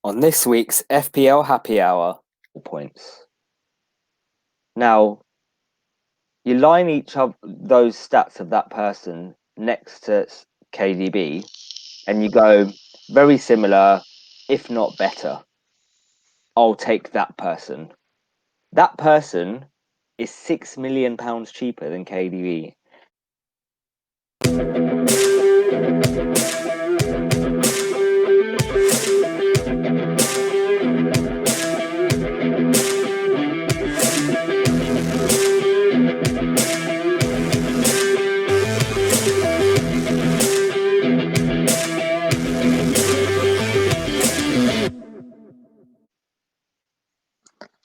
On this week's FPL Happy Hour, points. Now, you line each of those stats of that person next to KDB, and you go very similar, if not better. I'll take that person. That person is £6 million cheaper than KDB.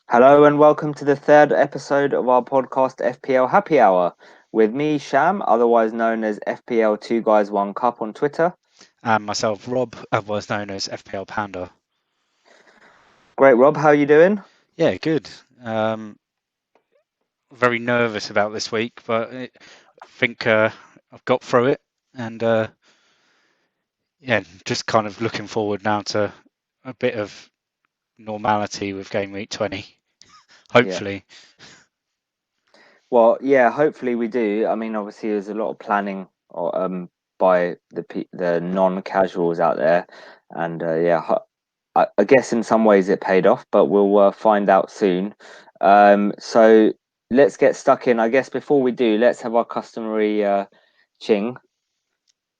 Hello and welcome to the third episode of our podcast FPL Happy Hour with me, Sham, otherwise known as FPL 2 Guys 1 Cup on Twitter. And myself, Rob, otherwise known as FPL Panda. Great, Rob. How are you doing? Yeah, good. Very nervous about this week, but I think I've got through it. And just kind of looking forward now to a bit of normality with Game Week 20, hopefully. Yeah. Well, yeah, hopefully we do. I mean, obviously, there's a lot of planning by the non-casuals out there, and I guess in some ways it paid off, but we'll find out soon. So let's get stuck in. I guess before we do, let's have our customary ching.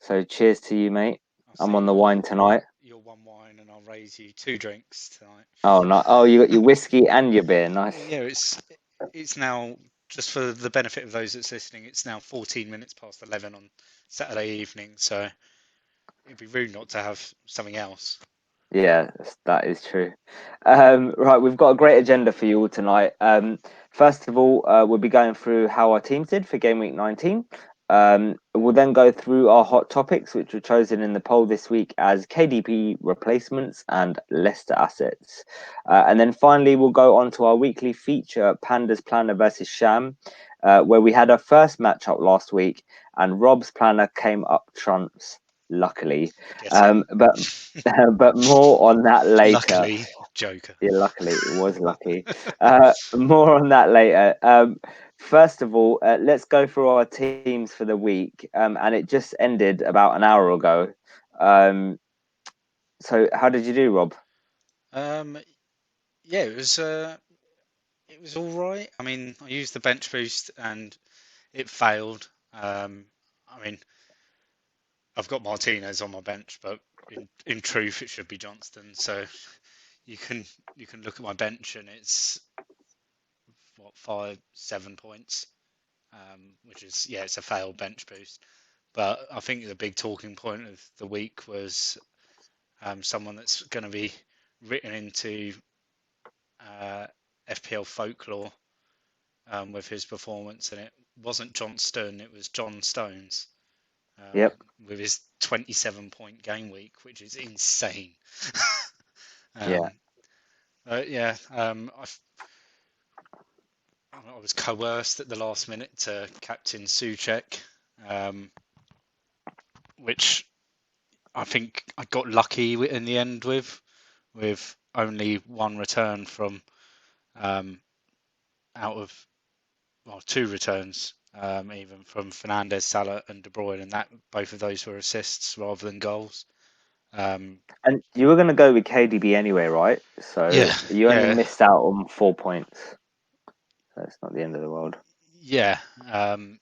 So cheers to you, mate. I'm on the wine tonight. You're one wine, and I'll raise you 2 drinks tonight. Oh no! Oh, you got your whiskey and your beer. Nice. Yeah, it's now, just for the benefit of those that's listening, it's now 14 minutes past 11 on Saturday evening, so it'd be rude not to have something else. Yeah, that is true. Right, we've got a great agenda for you all tonight. First of all, we'll be going through how our teams did for Game Week 19. We'll then go through our hot topics, which were chosen in the poll this week as KDB replacements and Leicester assets. And then finally, we'll go on to our weekly feature, Panda's Planner versus Sham, where we had our first matchup last week, and Rob's planner came up trumps, luckily. But more on that later. Luckily, Joker. Yeah, luckily it was lucky. More on that later. First of all, let's go through our teams for the week, and it just ended about an hour ago. So how did you do, Rob? Yeah, it was all right. I mean, I used the bench boost and it failed. I mean, I've got Martinez on my bench, but in truth, it should be Johnston. So you can look at my bench and it's 7 points, which is, it's a failed bench boost. But I think the big talking point of the week was someone that's going to be written into FPL folklore with his performance, and it wasn't Johnston, it was John Stones. Yep. With his 27-point game week, which is insane. Yeah. I was coerced at the last minute to captain Souček, which I think I got lucky in the end with only one return from out of 2 returns, even from Fernandes, Salah, and De Bruyne, and that both of those were assists rather than goals. And you were going to go with KDB anyway, right? So you only missed out on 4 points. So it's not the end of the world. Yeah. I mean,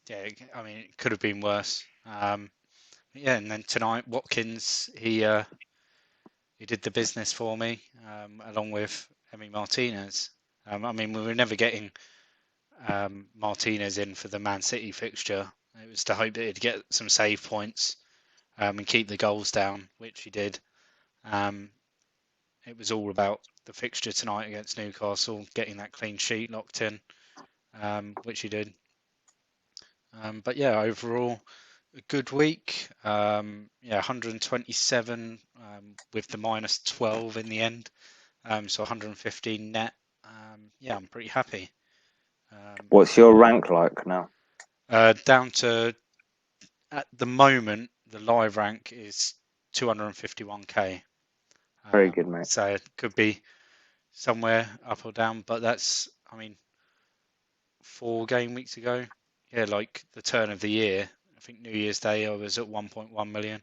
it could have been worse. And then tonight, Watkins, he did the business for me, along with Emi Martinez. I mean, we were never getting Martinez in for the Man City fixture. It was to hope that he'd get some save points and keep the goals down, which he did. It was all about the fixture tonight against Newcastle, getting that clean sheet locked in, which he did. But yeah, overall, a good week. 127 with the minus 12 in the end. So 115 net. I'm pretty happy. What's your rank like now? Down to, at the moment, the live rank is 251k. Very good, mate. So it could be somewhere up or down, but that's, I mean, 4 game weeks ago, yeah, like the turn of the year, I think New Year's Day, I was at 1.1 million.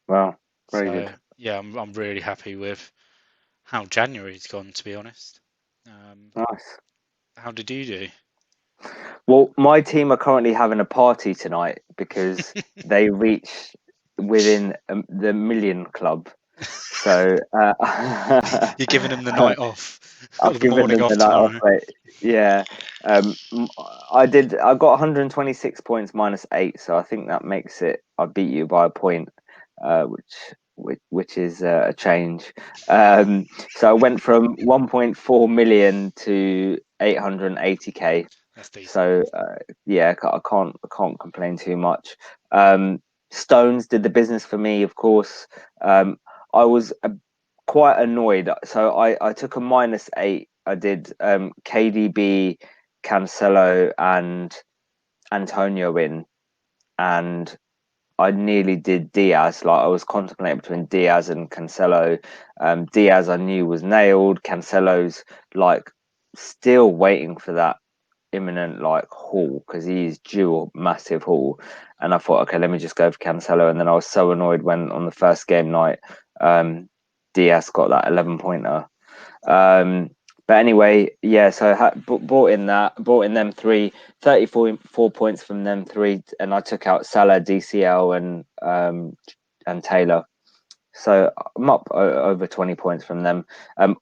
Wow, very So good. yeah, I'm really happy with how January's gone, to be honest. Um, Nice. how did you do? Well, my team are currently having a party tonight because they reached within the million club. So You're giving them the night off or I've the given morning them the off night off, tomorrow. mate. Yeah. I did. I got 126 points minus 8, so I think that makes it. I beat you by a point, which is a change. So I went from 1.4 million to 880k. That's decent. So yeah, I can't complain too much. Stones did the business for me, of course. I was quite annoyed. So I took a -8. I did KDB, Cancelo, and Antonio in, and I nearly did Diaz. Like I was contemplating between Diaz and Cancelo. Diaz I knew was nailed. Cancelo's like still waiting for that imminent like haul because he's due a massive haul. And I thought, okay, let me just go for Cancelo. And then I was so annoyed when on the first game night, Diaz got that 11-pointer. Um, but anyway, yeah, so bought in them three, 34 points from them three, and I took out Salah, DCL, and Taylor. So I'm up over 20 points from them.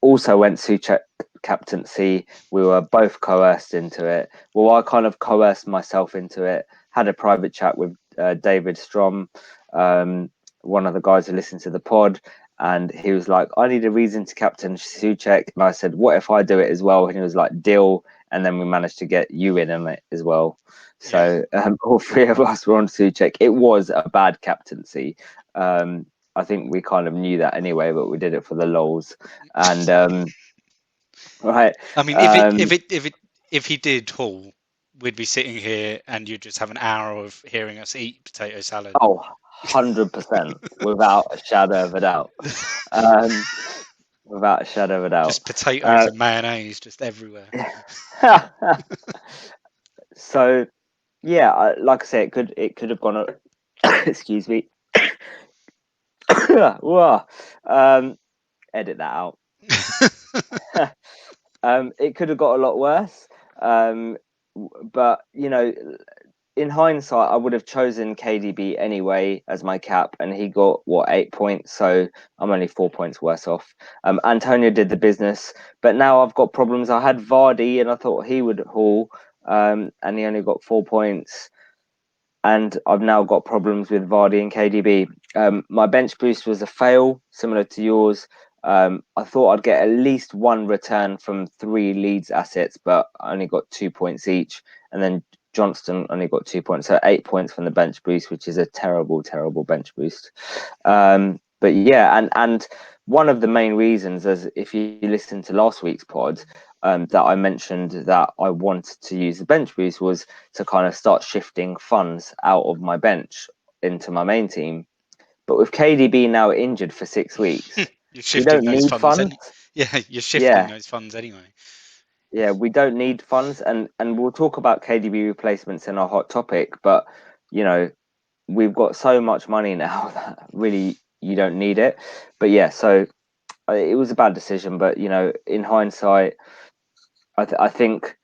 Also went Suchek captaincy. We were both coerced into it. Well, I kind of coerced myself into it. Had a private chat with David Strom, one of the guys who listened to the pod, and he was like, "I need a reason to captain Suchek," and I said, "What if I do it as well?" And he was like, "Deal." And then we managed to get you in on it as well. Yeah. So all three of us were on Suchek. It was a bad captaincy. I think we kind of knew that anyway, but we did it for the lols. And right, I mean, um, if he did haul, we'd be sitting here and you'd just have an hour of hearing us eat potato salad. oh, 100% without a shadow of a doubt. Um, without a shadow of a doubt. Just potatoes Uh, and mayonnaise just everywhere. so yeah, like I say, it could have gone. Excuse me. Whoa. Edit that out. It could have got a lot worse. Um, but in hindsight, I would have chosen KDB anyway as my cap, and he got what 8 points, so I'm only 4 points worse off. Antonio did the business, but now I've got problems. I had Vardy, and I thought he would haul, and he only got 4 points. And I've now got problems with Vardy and KDB. My bench boost was a fail, similar to yours. I thought I'd get at least one return from 3 Leeds assets, but I only got 2 points each. And then Johnston only got 2 points, so 8 points from the bench boost, which is a terrible, terrible bench boost. But yeah, and one of the main reasons, as if you listen to last week's pod, that I mentioned that I wanted to use the bench boost was to kind of start shifting funds out of my bench into my main team. But with KDB now injured for 6 weeks, You're we shifting don't those need funds, funds. and yeah, you're shifting Yeah, those funds anyway. yeah, we don't need funds, and we'll talk about KDB replacements in our hot topic. But you know, we've got so much money now that really you don't need it. But yeah, so it was a bad decision. But in hindsight, I think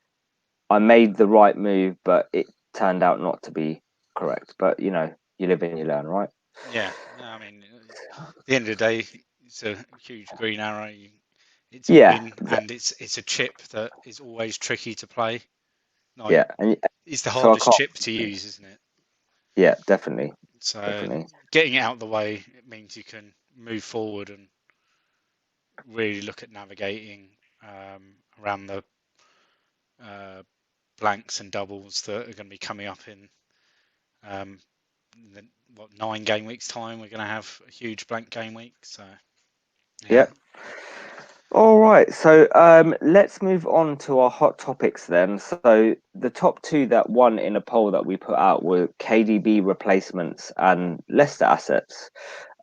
I made the right move, but it turned out not to be correct. But you live and you learn, right? Yeah, no, I mean, at the end of the day, it's a huge green arrow. It's a Yeah, win, and it's a chip that is always tricky to play. Like, yeah, and it's the so I hardest can't. chip to use, isn't it? Yeah, definitely, So definitely. getting it out of the way, it means you can move forward and really look at navigating around the uh, blanks and doubles that are going to be coming up um, in the, 9 game weeks time. We're going to have a huge blank game week. So yeah, Yeah. All right, so let's move on to our hot topics then. So the top two that won in a poll that we put out were KDB replacements and Leicester assets.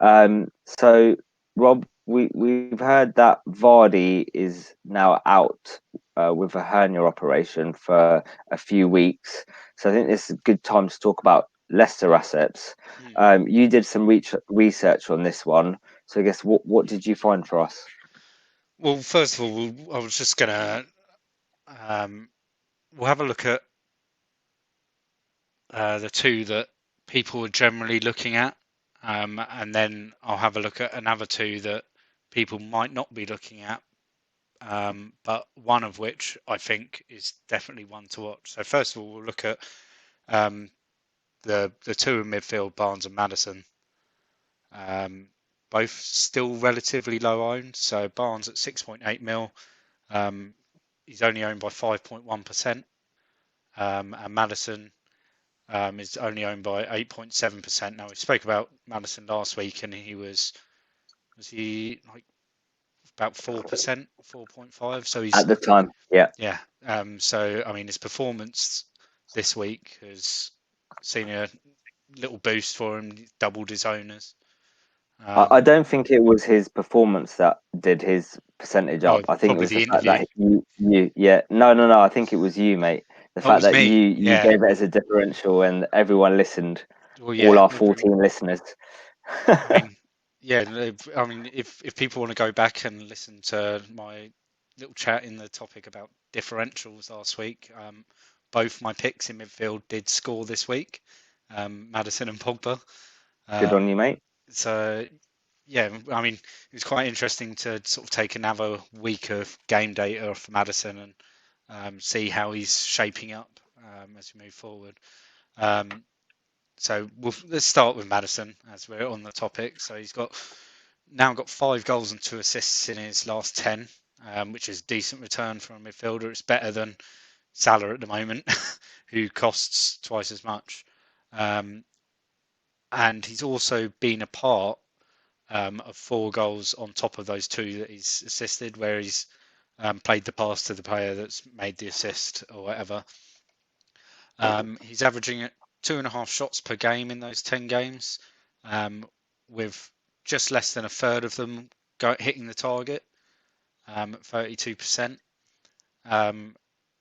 So Rob, we've heard that Vardy is now out with a hernia operation for a few weeks. So I think this is a good time to talk about Leicester assets. Hmm. You did some research on this one. So I guess what did you find for us? Well, first of all, I was just gonna um, we'll have a look at the two that people are generally looking at, and then I'll have a look at another two that people might not be looking at, but one of which I think is definitely one to watch. So first of all, we'll look at um, the two in midfield, Barnes and Maddison. Um, both still relatively low owned. So Barnes at 6.8 mil, um, he's only owned by 5.1%, and Maddison is only owned by 8.7%. Now we spoke about Maddison last week, and he was he like about 4%, 4.5. So he's At the time, yeah. yeah. So I mean, his performance this week has seen a little boost for him, doubled his owners. I Um, don't think it was his performance that did his percentage oh, up. I think it probably was the the fact interview. that you yeah. No. I think it was you, mate. The Oh, it fact was that me. you Yeah. gave it as a differential and everyone listened, Well, all yeah. our 14 listeners. I mean, yeah. I mean, if people want to go back and listen to my little chat in the topic about differentials last week, both my picks in midfield did score this week, Maddison and Pogba. Good on Um, you, mate. so yeah, I mean, it was quite interesting to sort of take another week of game data for Maddison and see how he's shaping up as we move forward. Um, so let's start with Maddison as we're on the topic. So he's got 5 goals and 2 assists in his last 10, which is a decent return for a midfielder. It's better than Salah at the moment, who costs twice as much. Um, and he's also been a part of 4 goals on top of those 2 that he's assisted, where he's played the pass to the player that's made the assist or whatever. He's averaging at 2.5 shots per game in those 10 games, with just less than a third of them hitting the target, at 32%,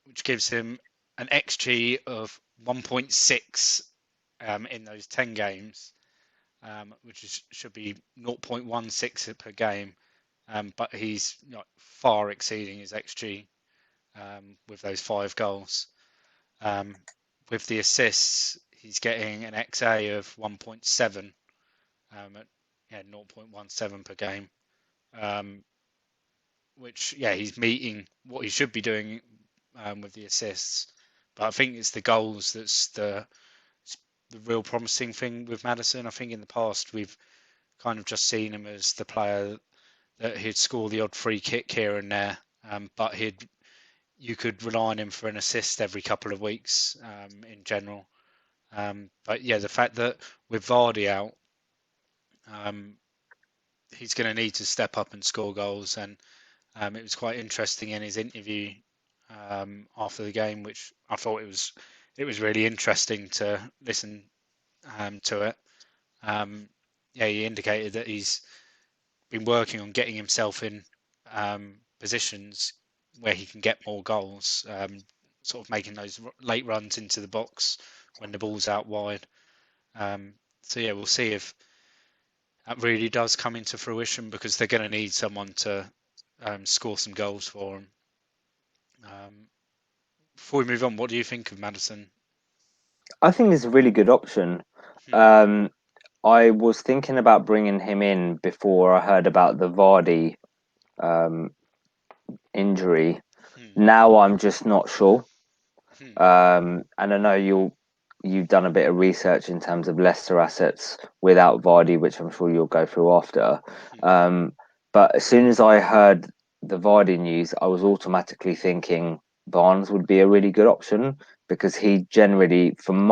which gives him an XG of 1.6 in those 10 games, which should be 0.16 per game. But he's far exceeding his XG with those 5 goals. Um, with the assists, he's getting an XA of 1.7 at 0.17 per game, um, which he's meeting what he should be doing with the assists. But I think it's the goals that's the real promising thing with Maddison. I think in the past we've kind of just seen him as the player that he'd score the odd free kick here and there, but you could rely on him for an assist every couple of weeks in general. But yeah, the fact that with Vardy out, um, he's going to need to step up and score goals. And it was quite interesting in his interview after the game, which I thought it was really interesting to listen to it. He indicated that he's been working on getting himself in positions where he can get more goals, sort of making those late runs into the box when the ball's out wide. So yeah, we'll see if that really does come into fruition, because they're going to need someone to score some goals for them. Before we move on, what do you think of Maddison? I think it's a really good option. Hmm, Um, I was thinking about bringing him in before I heard about the Vardy um, injury. hmm, Now I'm just not sure. hmm, And I know you've done a bit of research in terms of Leicester assets without Vardy, which I'm sure you'll go through after. hmm. Um, but as soon as I heard the Vardy news, I was automatically thinking Barnes would be a really good option because he generally, from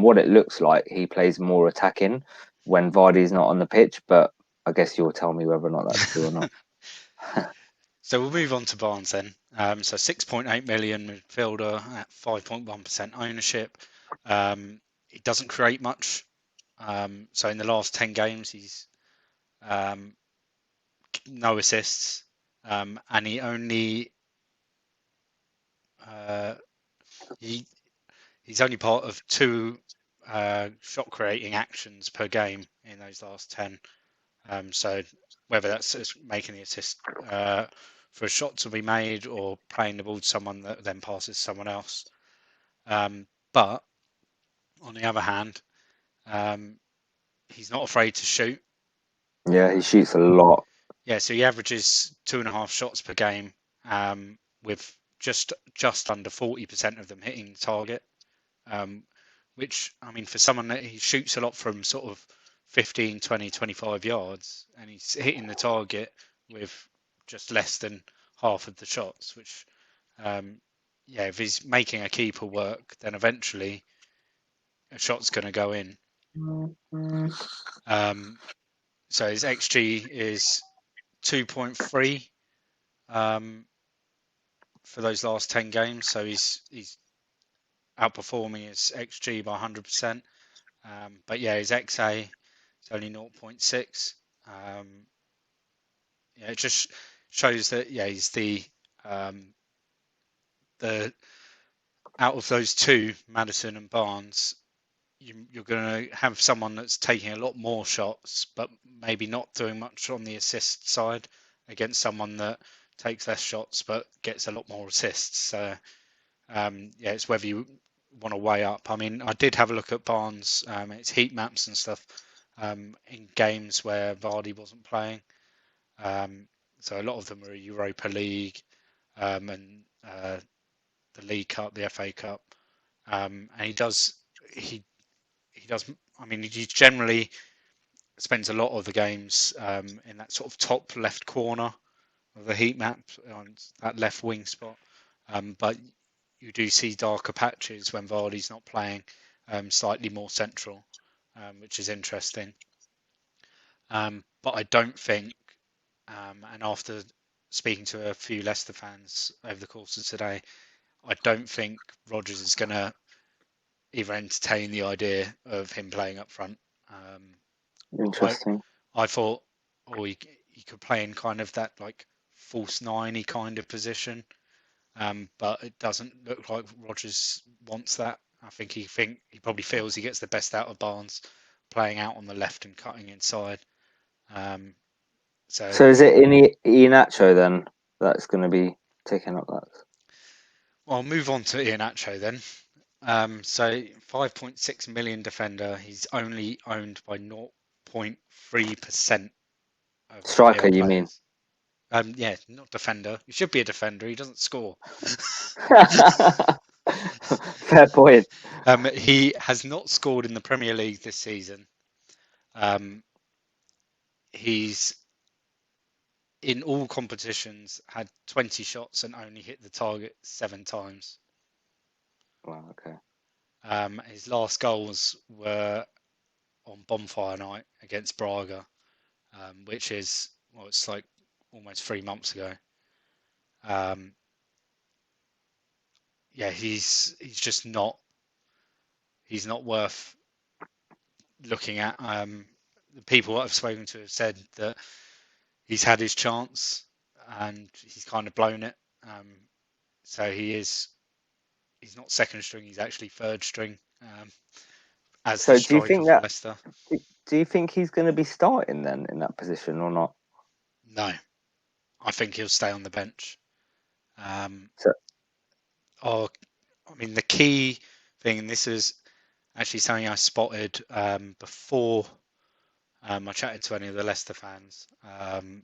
what it looks like, he plays more attacking when Vardy's not on the pitch. But I guess you'll tell me whether or not that's true or not. So we'll move on to Barnes then. So 6.8 million midfielder at 5.1% ownership. He doesn't create much. So in the last 10 games, he's um, no assists, and he only he he's only part of 2 shot creating actions per game in those last 10. So whether that's making the assist for a shot to be made or playing the ball to someone that then passes someone else. But on the other hand, he's not afraid to shoot. Yeah, he shoots a lot. Yeah, so he averages 2.5 shots per game, with just under 40% of them hitting the target. Which, I mean, for someone that he shoots a lot from sort of 15, 20, 25 yards, and he's hitting the target with just less than half of the shots, which, yeah, if he's making a keeper work, then eventually a shot's going to go in. So his XG is 2.3 for those last 10 games. So he's outperforming his XG by 100%. But yeah, his XA is only 0.6. Yeah, it just shows that he's the out of those two, Maddison and Barnes, you're going to have someone that's taking a lot more shots, but maybe not doing much on the assist side against someone that takes less shots but gets a lot more assists. So yeah, it's whether you want to weigh up. I mean, I did have a look at Barnes, its heat maps and stuff in games where Vardy wasn't playing. So a lot of them were Europa League and the League Cup, the FA Cup, and he does. I mean, he generally spends a lot of the games in that sort of top left corner of the heat map on that left wing spot. But you do see darker patches when Vardy's not playing, slightly more central, which is interesting. But I don't think, and after speaking to a few Leicester fans over the course of today, I don't think Rodgers is going to even entertain the idea of him playing up front. I Interesting. I thought, oh, he could play in kind of that like false niney kind of position, but it doesn't look like Rodgers wants that. I think he probably feels he gets the best out of Barnes playing out on the left and cutting inside. So So is it Iheanacho then that's going to be taking up that? I'll move on to Iheanacho then. So 5.6 million defender. He's only owned by 0.3% of FPL Striker, you mean? players. Yeah, not defender. He should be a defender. He doesn't score. Fair point. He has not scored in the Premier League this season. He's in all competitions had 20 shots and only hit the target 7 times. Wow, okay. His last goals were on Bonfire Night against Braga, which is, well, it's like almost 3 months ago. Yeah, he's just not worth looking at. The people I've spoken to have said that he's had his chance and he's kind of blown it. So he's not second string; he's actually third string as the So do you striker think for that Leicester. do you think he's going to be starting then in that position or not? No, I think he'll stay on the bench. So Or, I mean, the key thing, and this is actually something I spotted before I chatted to any of the Leicester fans, and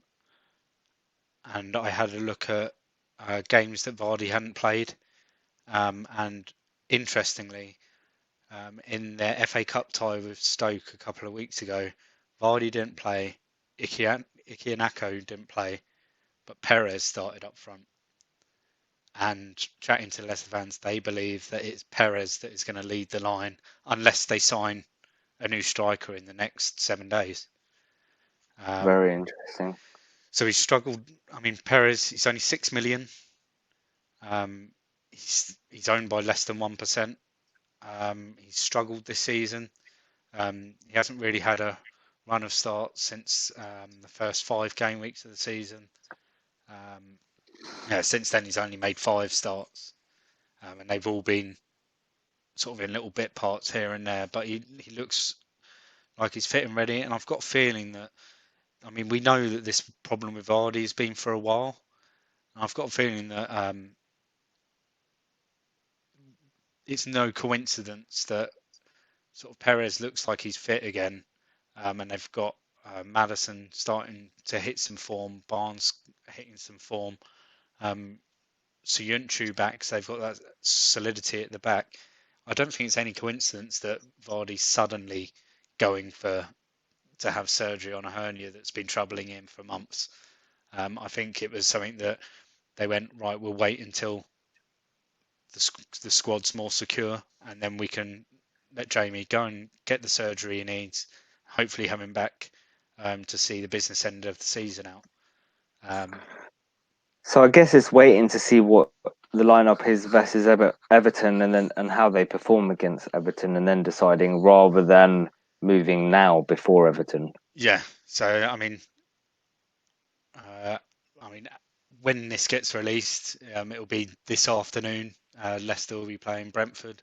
I had a look at games that Vardy hadn't played, and interestingly, in their FA Cup tie with Stoke a couple of weeks ago, Vardy didn't play, Iheanacho didn't play, but Perez started up front. And chatting to Leicester fans, they believe that it's Perez that is going to lead the line unless they sign a new striker in the next 7 days. very interesting. So he's struggled. I mean, Perez, he's only 6 million. He's owned by less than 1%. He's struggled this season. He hasn't really had a run of starts since the first 5 game weeks of the season. Um, yeah, since then he's only made 5 starts, and they've all been sort of in little bit parts here and there. But he looks like he's fit and ready, and I've got a feeling that, I mean, we know that this problem with Vardy has been for a while. And I've got a feeling that it's no coincidence that sort of Perez looks like he's fit again, and they've got Maddison starting to hit some form, Barnes hitting some form, Soyuncu back, so they've got that solidity at the back. I don't think it's any coincidence that Vardy's suddenly going to have surgery on a hernia that's been troubling him for months. I think it was something that they went, right, we'll wait until the squad's more secure, and then we can let Jamie go and get the surgery he needs. Hopefully, have him back to see the business end of the season out. So I guess it's waiting to see what the lineup is versus Everton, and how they perform against Everton, and then deciding rather than moving now before Everton. Yeah. So uh, I mean, when this gets released, it'll be this afternoon. Leicester will be playing Brentford.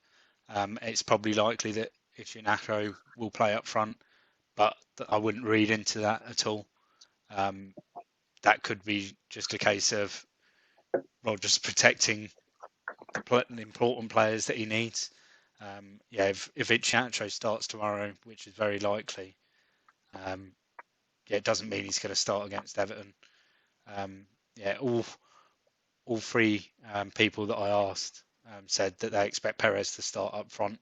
It's probably likely that Iheanacho will play up front, but I wouldn't read into that at all. That could be just a case of Rodgers protecting the important players that he needs. Yeah, if Iheanacho starts tomorrow, which is very likely, yeah, it doesn't mean he's going to start against Everton. Yeah, all three people that I asked said that they expect Perez to start up front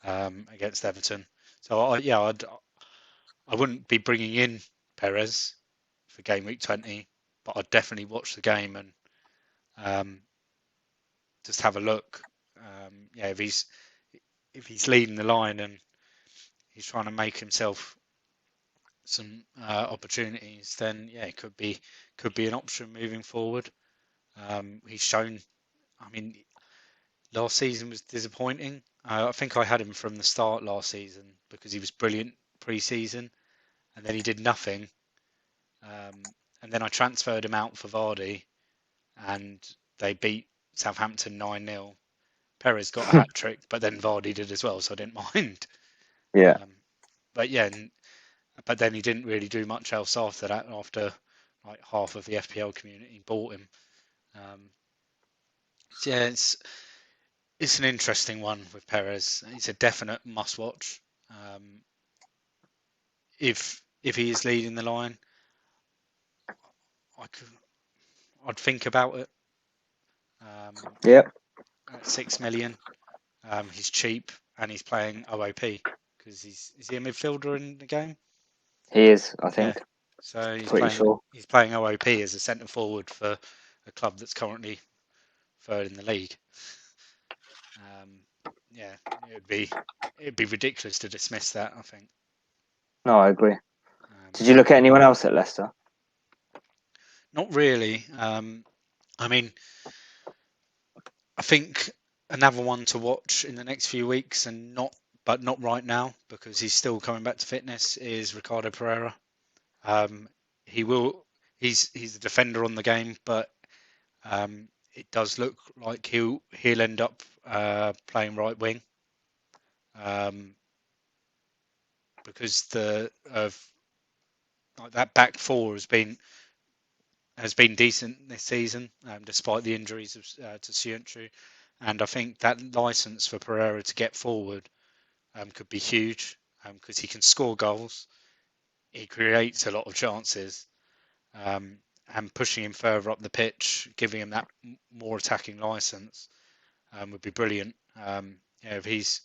against Everton. So I wouldn't be bringing in Perez for game week 20, but I'd definitely watch the game and um, just have a look. Yeah, if he's leading the line and he's trying to make himself some opportunities, then yeah, it could be an option moving forward. He's shown. I mean, last season was disappointing. I think I had him from the start last season because he was brilliant pre-season, and then he did nothing. And then I transferred him out for Vardy, and they beat Southampton 9-0. Perez got a hat trick, but then Vardy did as well, so I didn't mind. Yeah. But yeah, but then he didn't really do much else after that. After like half of the FPL community bought him. Um, so yeah, it's an interesting one with Perez. It's a definite must-watch. Um, if he is leading the line, I'd think about it. Yep. At 6 million, he's cheap and he's playing OOP because is he a midfielder in the game? He is, I Yeah. think. So Pretty sure. he's playing OOP as a centre forward for a club that's currently third in the league. Um, yeah, it'd be ridiculous to dismiss that, I think. No, I agree. Did you Yeah, look at anyone else at Leicester? not really. I mean, I think another one to watch in the next few weeks, but not right now because he's still coming back to fitness, is Ricardo Pereira. Um, he will. He's a defender on the game, but it does look like he'll end up playing right wing um, because the of like that back four has been decent this season despite the injuries to Soyuncu, and I think that license for Pereira to get forward could be huge because he can score goals, he creates a lot of chances, um, and pushing him further up the pitch, giving him that more attacking license would be brilliant. If he's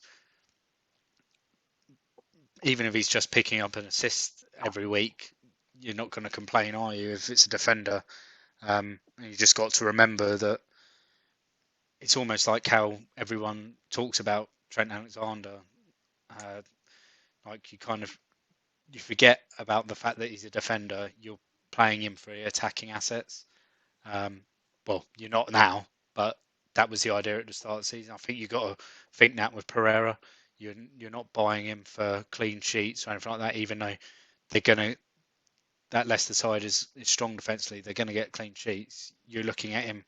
even if he's just picking up an assist every week, you're not going to complain, are you? If it's a defender, you just got to remember that it's almost like how everyone talks about Trent Alexander. Uh, like you forget about the fact that he's a defender. You're playing him for attacking assets. Um, well, you're not now, but that was the idea at the start of the season. I think you've got to think that with Pereira. You're not buying him for clean sheets or anything like that, even though that Leicester side is strong defensively. They're going to get clean sheets. You're looking at him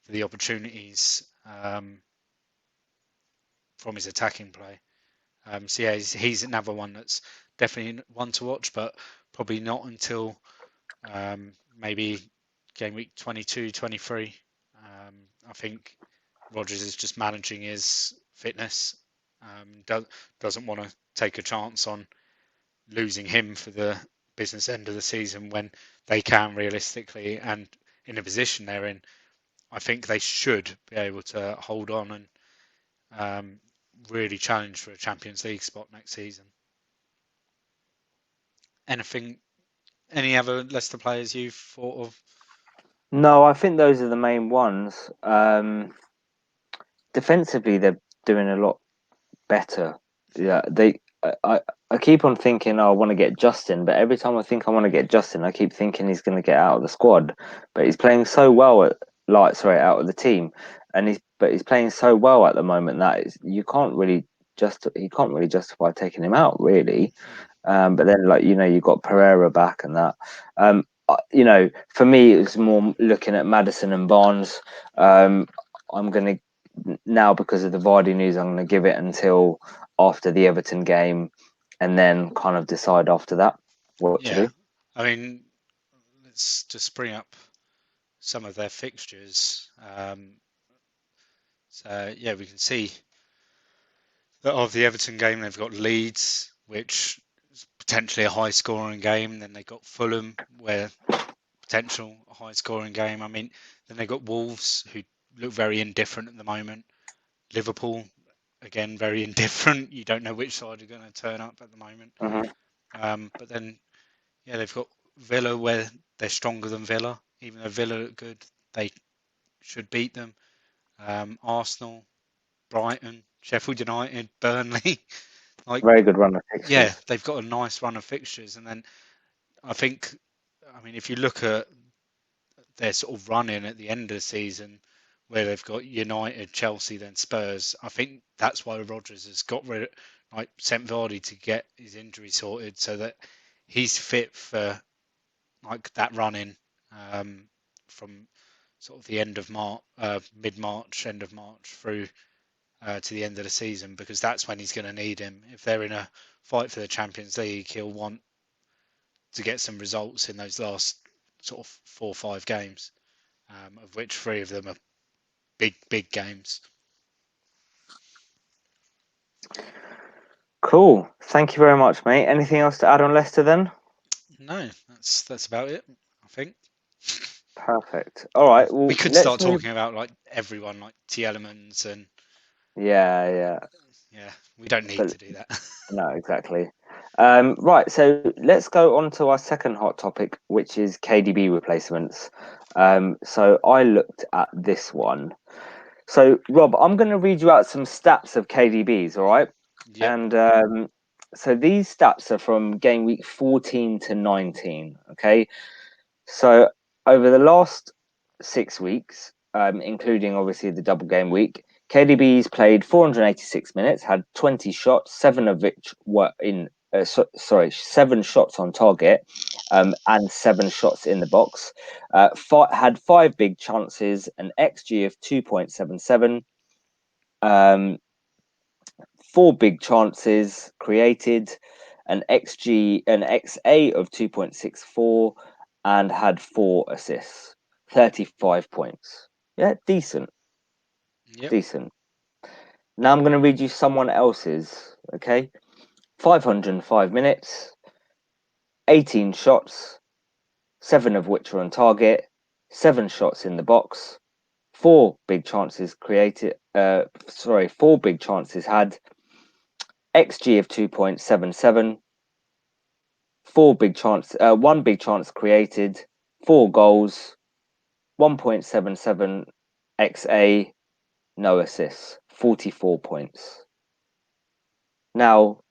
for the opportunities from his attacking play. So yeah, he's another one that's definitely one to watch, but probably not until maybe game week 22, 23. I think Rodgers is just managing his fitness. Doesn't want to take a chance on losing him for the business end of the season when they can realistically, and in the position they're in, I think they should be able to hold on and really challenge for a Champions League spot next season. Any other Leicester players you've thought of? No, I think those are the main ones. Defensively, they're doing a lot better. Yeah, I keep on thinking, oh, I want to get Justin, but every time I think I want to get Justin, I keep thinking he's going to get out of the squad. But he's playing so well out of the team, and he's playing so well at the moment that you can't really justify taking him out really. But then you've got Pereira back and that. For me, it was more looking at Maddison and Barnes. I'm going to now, because of the Vardy news, I'm going to give it until after the Everton game, and then kind of decide after that what to do. I mean, let's just bring up some of their fixtures. So yeah, we can see that of the Everton game, they've got Leeds, which is potentially a high-scoring game. Then they got Fulham, where potential a high-scoring game. I mean, then they got Wolves, who look very indifferent at the moment. Liverpool, again, very indifferent. You don't know which side are going to turn up at the moment. But then, yeah, they've got Villa, where they're stronger than Villa. Even though Villa look good, they should beat them. Arsenal, Brighton, Sheffield United, Burnley. Very good run of fixtures. Yeah, they've got a nice run of fixtures. And then I mean, if you look at their sort of run in at the end of the season, where they've got United, Chelsea, then Spurs, I think that's why Rodgers has sent Vardy to get his injury sorted so that he's fit for that run in from sort of the end of March, mid-March, end of March through to the end of the season, because that's when he's going to need him. If they're in a fight for the Champions League, he'll want to get some results in those last sort of 4 or 5 games, of which 3 of them are big games. Cool. Thank you very much, mate. Anything else to add on Leicester then? No, that's about it, I think. Perfect. All right. Well, we could start talking about everyone, like Tielemans and yeah. We don't need to do that. No, exactly. Right, so let's go on to our second hot topic, which is KDB replacements. So I looked at this one. So Rob, I'm going to read you out some stats of KDBs, all right? Yep. And so these stats are from game week 14 to 19, okay? So over the last 6 weeks, including obviously the double game week, KDB's played 486 minutes, had 20 shots, 7 of which were in 7 shots on target, and 7 shots in the box. Had 5 big chances, an XG of 2.77, 4 big chances created, an XA of 2.64, and had 4 assists, 35 points. Yeah, decent. Yep. Decent. Now I'm going to read you someone else's, okay? 505 minutes, 18 shots, 7 of which were on target, 7 shots in the box, 4 big chances created, 4 big chances had, XG of 2.77, 1 big chance created, 4 goals, 1.77 XA, no assists, 44 points. Now,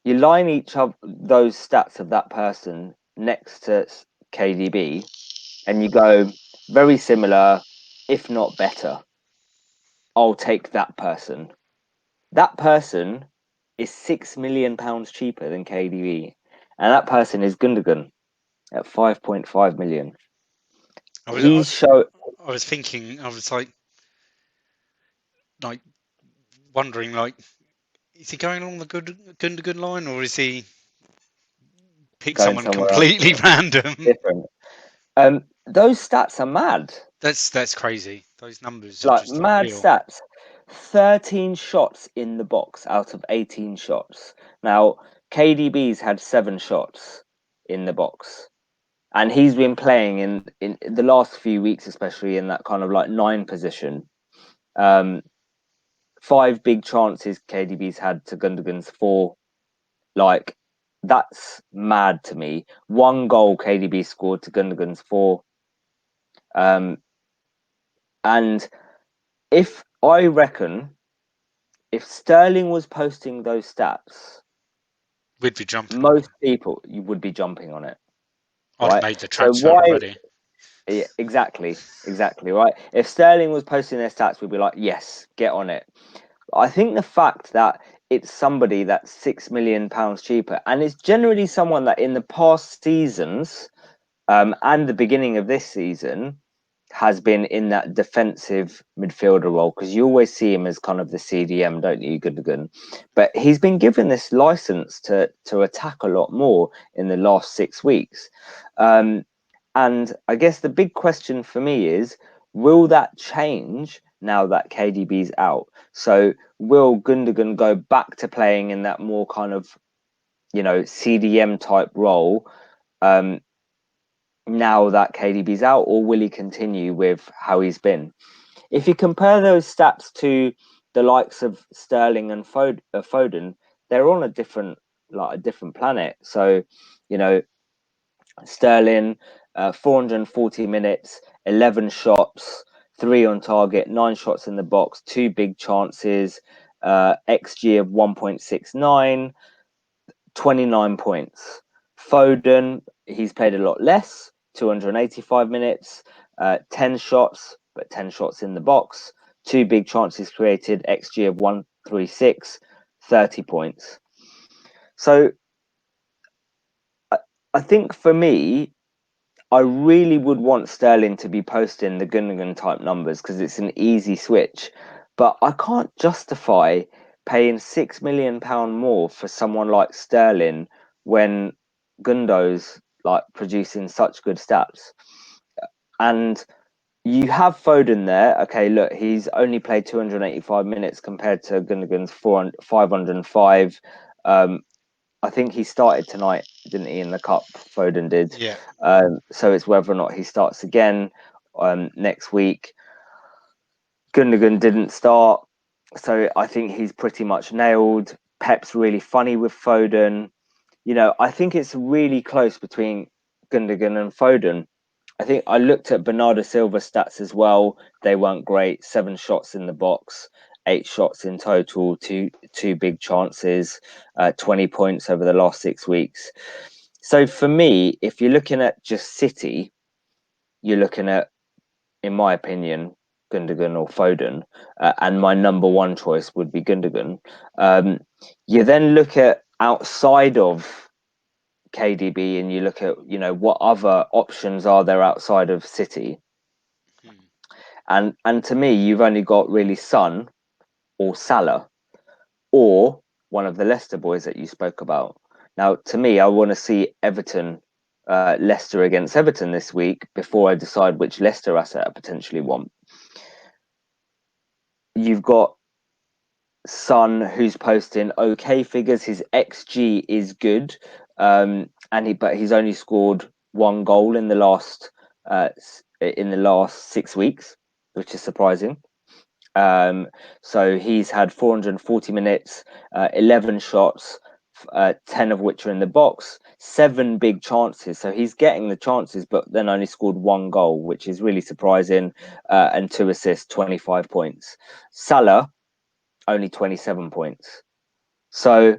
you line each of those stats of that person next to KDB, and you go, very similar, if not better. I'll take that person. That person is £6 million cheaper than KDB, and that person is Gundogan at 5.5 million. I was I, He's show I was thinking, I was like wondering, like, is he going along the Gundogan line, or is he pick going someone somewhere else completely random? different. Those stats are mad. That's crazy. Those numbers are Like just mad unreal. stats. 13 shots in the box out of 18 shots. Now, KDB's had 7 shots in the box. And he's been playing in the last few weeks, especially in that kind of like 9 position. 5 big chances KDB's had to Gundogan's 4. Like, that's mad to me. 1 goal KDB scored to Gundogan's 4. And I reckon if Sterling was posting those stats, We'd be jumping on most it. people you would be jumping on it, I'd have right? made the So transfer why? already. Yeah, exactly, right. If Sterling was posting their stats, we'd be like, yes, get on it. I think the fact that it's somebody that's £6 million cheaper, and it's generally someone that in the past seasons, and the beginning of this season, has been in that defensive midfielder role, because you always see him as kind of the CDM, don't you, Gundogan? But he's been given this license to attack a lot more in the last 6 weeks. And I guess the big question for me is, will that change now that KDB's out? So will Gundogan go back to playing in that more kind of, CDM type role, now that KDB's out, or will he continue with how he's been? If you compare those stats to the likes of Sterling and Foden, they're on a different planet. So, Sterling, 440 minutes, 11 shots, 3 on target, 9 shots in the box, 2 big chances, XG of 1.69, 29 points. Foden, he's played a lot less, 285 minutes, 10 shots, but 10 shots in the box, 2 big chances created, XG of 136, 30 points. So I think for me, I really would want Sterling to be posting the Gundogan type numbers because it's an easy switch. But I can't justify paying £6 million more for someone like Sterling when Gundo's like producing such good stats. And you have Foden there. Okay, look, he's only played 285 minutes compared to Gundogan's 505. I think he started tonight, didn't he, in the cup? Foden did. Yeah. So it's whether or not he starts again next week. Gundogan didn't start, so I think he's pretty much nailed. Pep's really funny with Foden. I think it's really close between Gundogan and Foden. I think I looked at Bernardo Silva's stats as well. They weren't great. 7 shots in the box, 8 shots in total, two big chances, 20 points over the last 6 weeks. So for me, if you're looking at just City, you're looking at, in my opinion, Gundogan or Foden, and my number one choice would be Gundogan. You then look at outside of KDB, and you look at what other options are there outside of City, Hmm. and to me, you've only got really Son or Salah or one of the Leicester boys that you spoke about. Now, to me, I want to see Leicester against Everton this week before I decide which Leicester asset I potentially want. You've got Son, who's posting okay figures. His XG is good, but he's only scored 1 goal in the last 6 weeks, which is surprising. So he's had 440 minutes, 11 shots, 10 of which are in the box, 7 big chances. So he's getting the chances, but then only scored 1 goal, which is really surprising, and 2 assists, 25 points. Salah, only 27 points. So,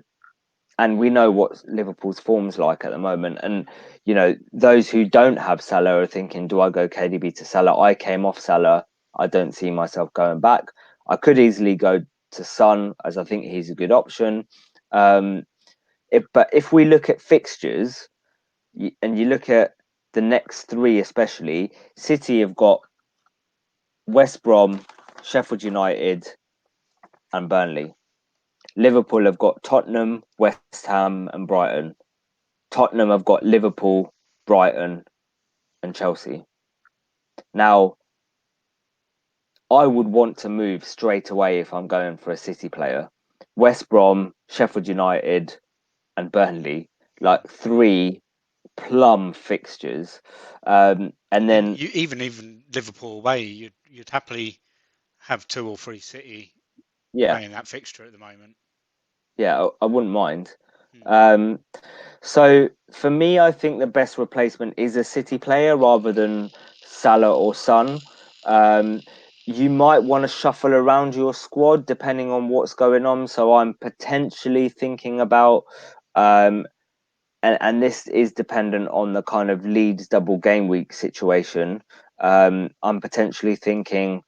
and we know what Liverpool's form's like at the moment. And, those who don't have Salah are thinking, do I go KDB to Salah? I came off Salah. I don't see myself going back. I could easily go to Son, as I think he's a good option. but if we look at fixtures and you look at the next three, especially, City have got West Brom, Sheffield United, and Burnley. Liverpool have got Tottenham, West Ham, and Brighton. Tottenham have got Liverpool, Brighton, and Chelsea. Now, I would want to move straight away if I'm going for a City player. West Brom, Sheffield United, and Burnley, like three plum fixtures. And And then, you even Liverpool away, you'd happily have 2 or 3 City yeah, playing that fixture at the moment. yeah, I wouldn't mind. Hmm. Um, so for me, I think the best replacement is a City player rather than Salah or Son. Um, you might want to shuffle around your squad depending on what's going on. So I'm potentially thinking about, um, and this is dependent on the kind of Leeds double game week situation. I'm potentially thinking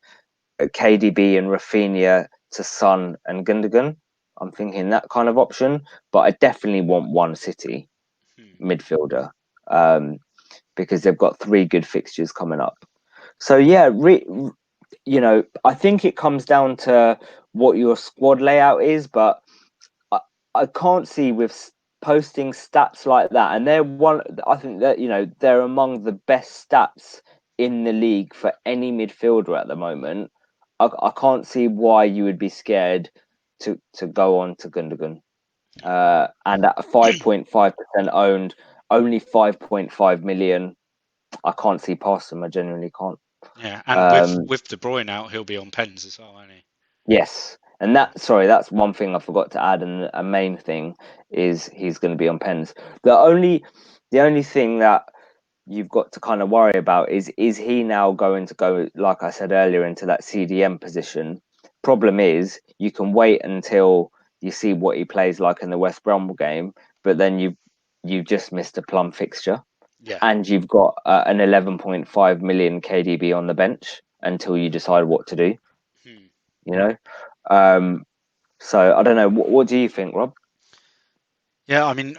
KDB and Rafinha to Son and Gundogan. I'm thinking that kind of option, but I definitely want one City Hmm. midfielder um, because they've got three good fixtures coming up. So yeah, I think it comes down to what your squad layout is, but I, I can't see with posting stats like that, and they're one. I think that they're among the best stats in the league for any midfielder at the moment. I can't see why you would be scared to go on to Gundogan. And at 5.5% owned, only 5.5 million. I can't see past them. I genuinely can't. Yeah, and with Um, De Bruyne out, he'll be on pens as well, won't he? yes, and that's one thing I forgot to add, and a main thing is he's going to be on pens. The only thing that you've got to kind of worry about is he now going to go, like I said earlier, into that CDM position? Problem is, you can wait until you see what he plays like in the West Brom game, but then you just missed a plum fixture, Yeah. and you've got an 11.5 million KDB on the bench until you decide what to do. Hmm. You know, um, so I don't know. What do you think, Rob? Yeah, I mean,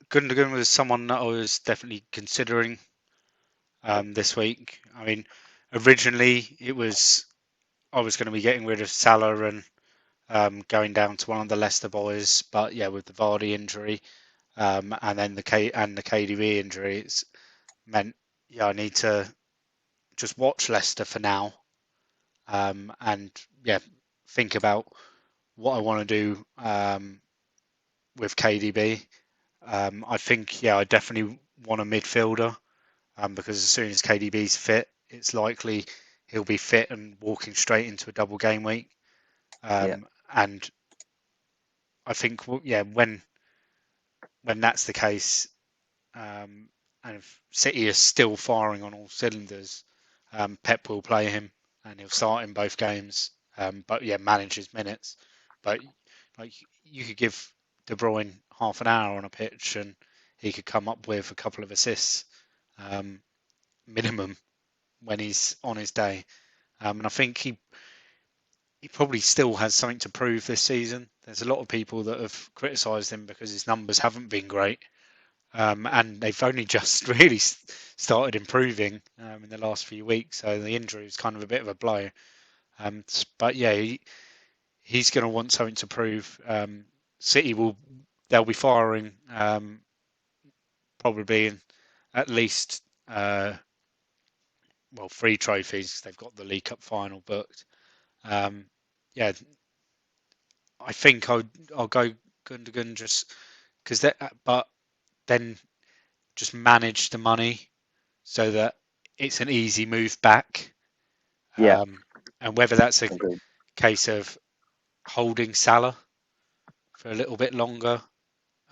Gundogan was someone that I was definitely considering this week. I mean, originally it was I was going to be getting rid of Salah and going down to one of the Leicester boys, but yeah, with the Vardy injury and then the KDB injury, it's meant I need to just watch Leicester for now and yeah, think about what I want to do with KDB. I think I definitely want a midfielder because as soon as KDB's fit, it's likely he'll be fit and walking straight into a double game week. Yeah, And I think when that's the case, and if City is still firing on all cylinders, Pep will play him and he'll start in both games. But yeah, manage his minutes. But like you could give De Bruyne half an hour on a pitch and he could come up with a couple of assists um, minimum when he's on his day. And I think he probably still has something to prove this season. There's a lot of people that have criticised him because his numbers haven't been great. And they've only just really started improving in the last few weeks. So the injury was kind of a bit of a blow. But yeah, he's going to want something to prove. City they'll be firing probably in at least 3 trophies. They've got the League Cup final booked. Um, yeah, I think I'll go Gundogan just because that, but then just manage the money so that it's an easy move back. yeah, Um, and whether that's a agreed. case of holding Salah for a little bit longer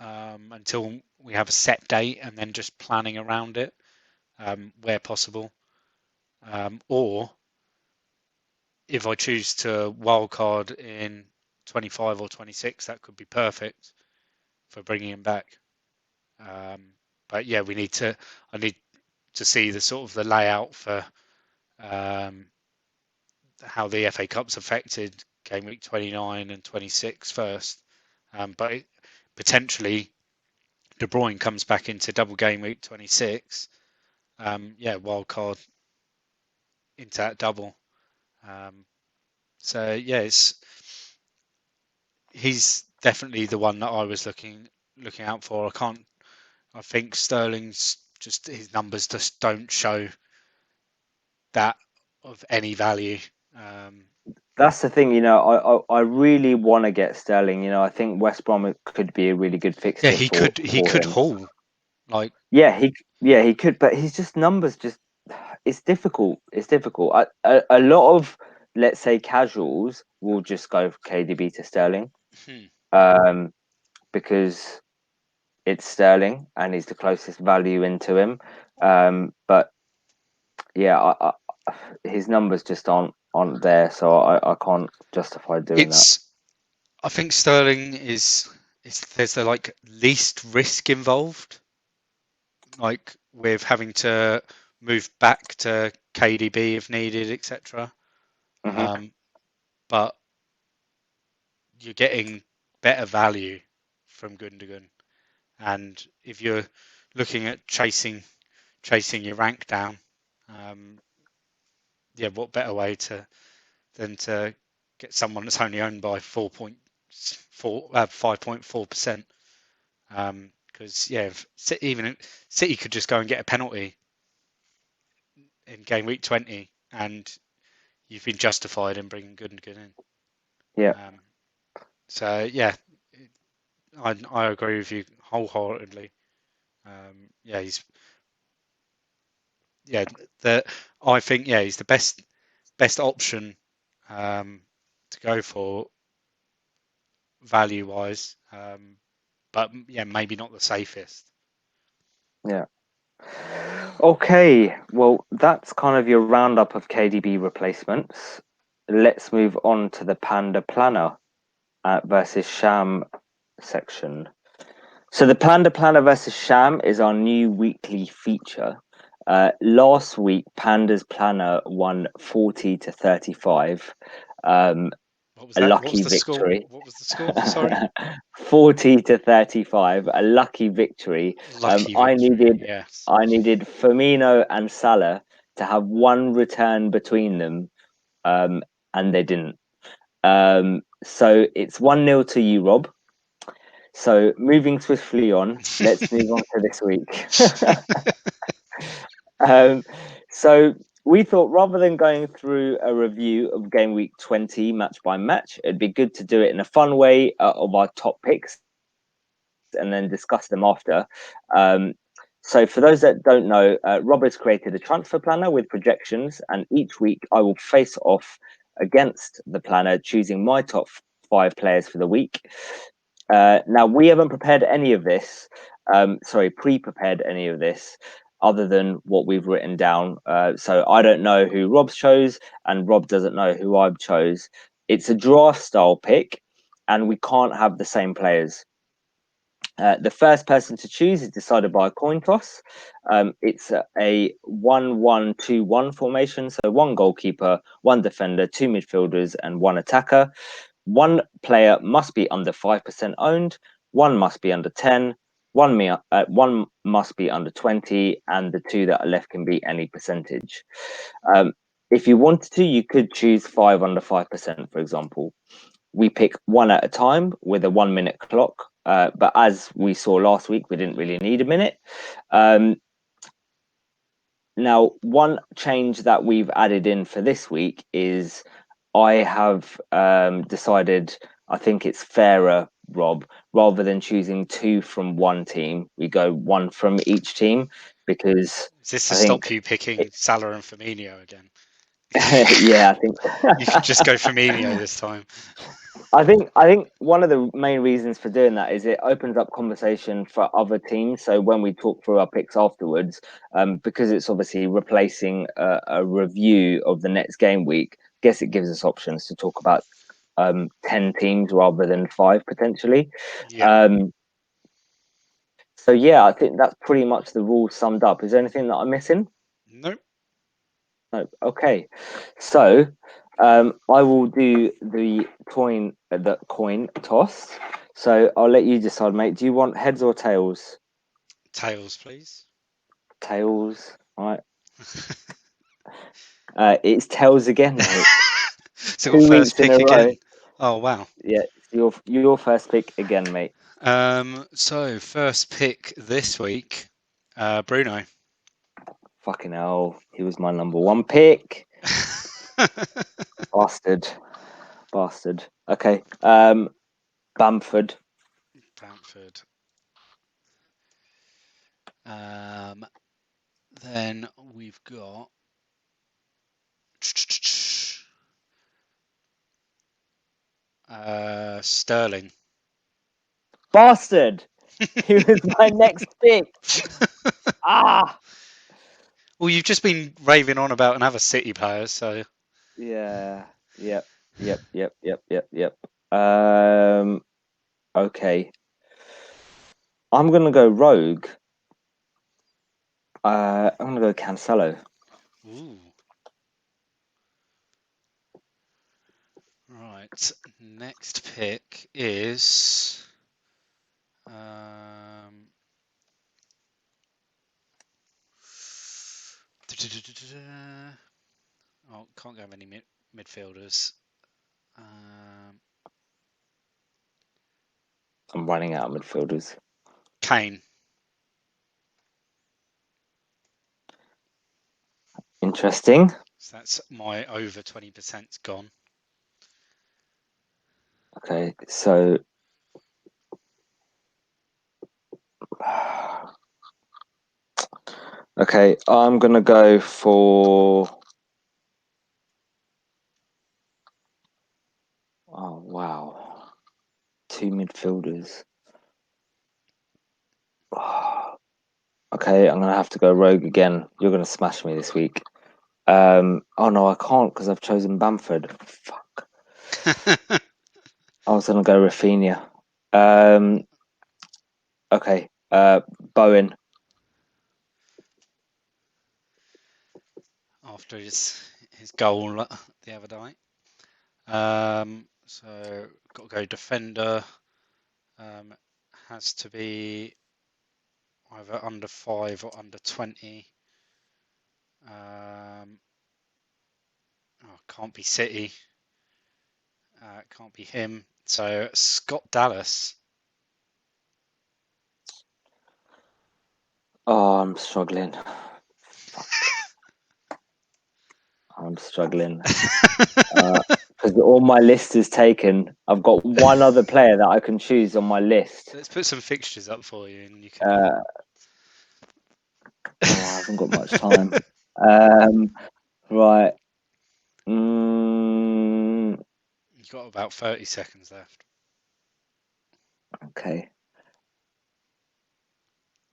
until we have a set date and then just planning around it where possible. Or if I choose to wildcard in 25 or 26, that could be perfect for bringing him back. Um, but yeah, I need to see the sort of the layout for um, how the FA Cup's affected game week 29 and 26 first. But potentially De Bruyne comes back into double game week 26, wild card into that double. So yeah, he's definitely the one that I was looking out for. I think Sterling's just his numbers just don't show that of any value. That's the thing, I really want to get Sterling. I think West Brom could be a really good Yeah, fixture he for could him. haul like Yeah, he could, but he's just numbers. It's difficult. It's difficult. A lot of, let's say, casuals will just go for KDB to Sterling, um, because it's Sterling and he's the closest value into him. But yeah, his numbers just aren't there, so I can't justify doing that. it's. I think Sterling is there's the like least risk involved, like with having to move back to KDB if needed, etc. Hmm. But you're getting better value from Gundogan, and if you're looking at chasing your rank down, um, what better way than to get someone that's only owned by 5.4%? Because if City could just go and get a penalty in game week 20, and you've been justified in bringing Gundogan in. Yeah, Um, so yeah, I agree with you wholeheartedly. He's yeah the I think he's the best option to go for value wise, but yeah, maybe not the safest. yeah. Okay, well, that's kind of your roundup of KDB replacements. Let's move on to the Panda Planner versus Sham section. So the Panda Planner versus Sham is our new weekly feature. Last week, Panda's Planner won 40-35. What was A that? What was lucky the score? victory. What was the score? Sorry. 40-35, a lucky victory. Lucky I victory. needed Yes. I needed Firmino and Salah to have one return between them, and they didn't. So it's 1-0 to you, Rob. So moving swiftly on, let's move on to this week. um, so we thought rather than going through a review of game week 20 match by match, it'd be good to do it in a fun way, of our top picks and then discuss them after. So for those that don't know, Rob has created a transfer planner with projections, and each week I will face off against the planner, choosing my top 5 players for the week. Now, we haven't prepared any of this, pre-prepared any of this, other than what we've written down. So I don't know who Rob's chose, and Rob doesn't know who I've chose. It's a draft style pick, and we can't have the same players. The first person to choose is decided by a coin toss. It's a 1-1-2-1 formation. So one goalkeeper, one defender, two midfielders, and one attacker. One player must be under 5% owned. One must be under 10. One must be under 20, and the two that are left can be any percentage. If you wanted to, you could choose 5 under 5%, for example. We pick one at a time with a 1 minute clock. But as we saw last week, we didn't really need a minute. Now, one change that we've added in for this week is I have decided, I think it's fairer, Rob, rather than choosing 2 from one team, we go 1 from each team, because Is this to I stop think, you picking Salah and Firmino again? yeah, I think You could just go Firmino this time. I think one of the main reasons for doing that is it opens up conversation for other teams. So when we talk through our picks afterwards, because it's obviously replacing a review of the next game week, I guess it gives us options to talk about 10 teams rather than 5 potentially. Yeah. Um, so yeah, I think that's pretty much the rules summed up. Is there anything that I'm missing? Nope. No. Okay. So I will do the coin toss. So I'll let you decide, mate. Do you want heads or tails? Tails, please. Tails. Right. It's tails again, mate. So 2 first weeks in pick a row. again. Oh wow. Yeah, it's your first pick again, mate. So first pick this week, Bruno. Fucking hell, he was my number one pick. Bastard. Okay. Bamford. Bamford. Then we've got Sterling. Bastard. He was my next pick. Ah. Well, you've just been raving on about another City players, so Yeah. Yep. Okay. I'm gonna go rogue. I'm gonna go Cancelo. ooh. Right. Next pick is oh, can't go with any midfielders. I'm running out of midfielders. Kane. Interesting. So that's my over 20%'s gone. Okay, so okay, I'm gonna go for. Oh wow, 2 midfielders. Okay, I'm gonna have to go rogue again. You're gonna smash me this week. Oh no, I can't because I've chosen Bamford. Fuck. I was gonna go Rafinha. Okay. Bowen. After his goal the other night. So got to go defender. Has to be either under 5 or under 20. Can't be City. Can't be him. So Scott Dallas. Oh, I'm struggling. Fuck. I'm struggling. Because all my list is taken. I've got one other player that I can choose on my list. Let's put some fixtures up for you, and you can. Oh, I haven't got much time. Right. You've got about 30 seconds left. Okay.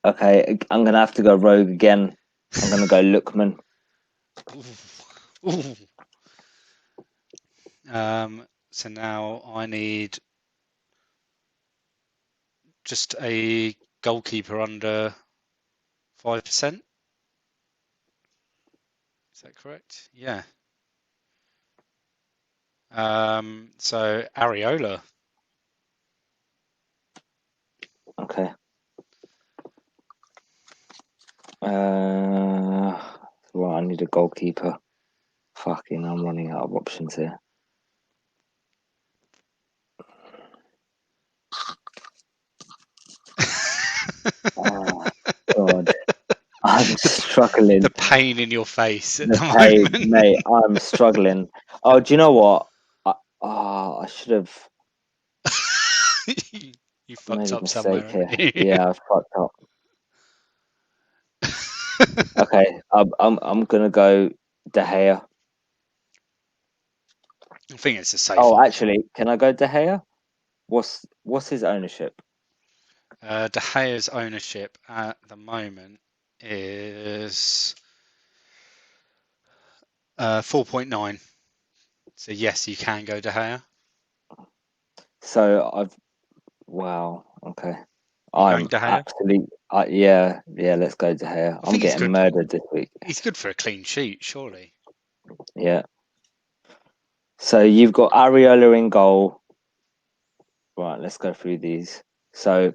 Okay, I'm gonna have to go rogue again. I'm gonna go Lookman. Ooh. So now I need just a goalkeeper under 5%. Is that correct? Yeah. So Areola. Okay. Right, I need a goalkeeper. Fucking, I'm running out of options here. Oh God, I'm struggling. The pain in your face at The the pain, moment. mate. I'm struggling. Oh, do you know what? I should have You fucked made a up somewhere, mistake haven't here. you? Yeah, I fucked up. Okay, I'm gonna go De Gea. I think it's a safe Oh, option. actually, can I go De Gea? What's his ownership? De Gea's ownership at the moment is 4.9. So yes, you can go De Gea. So wow. Okay, You going I'm De Gea? absolutely. Yeah. Let's go De Gea. I I'm think he's getting good. murdered this week. He's good for a clean sheet, surely. Yeah. So you've got Areola in goal. Right, let's go through these. So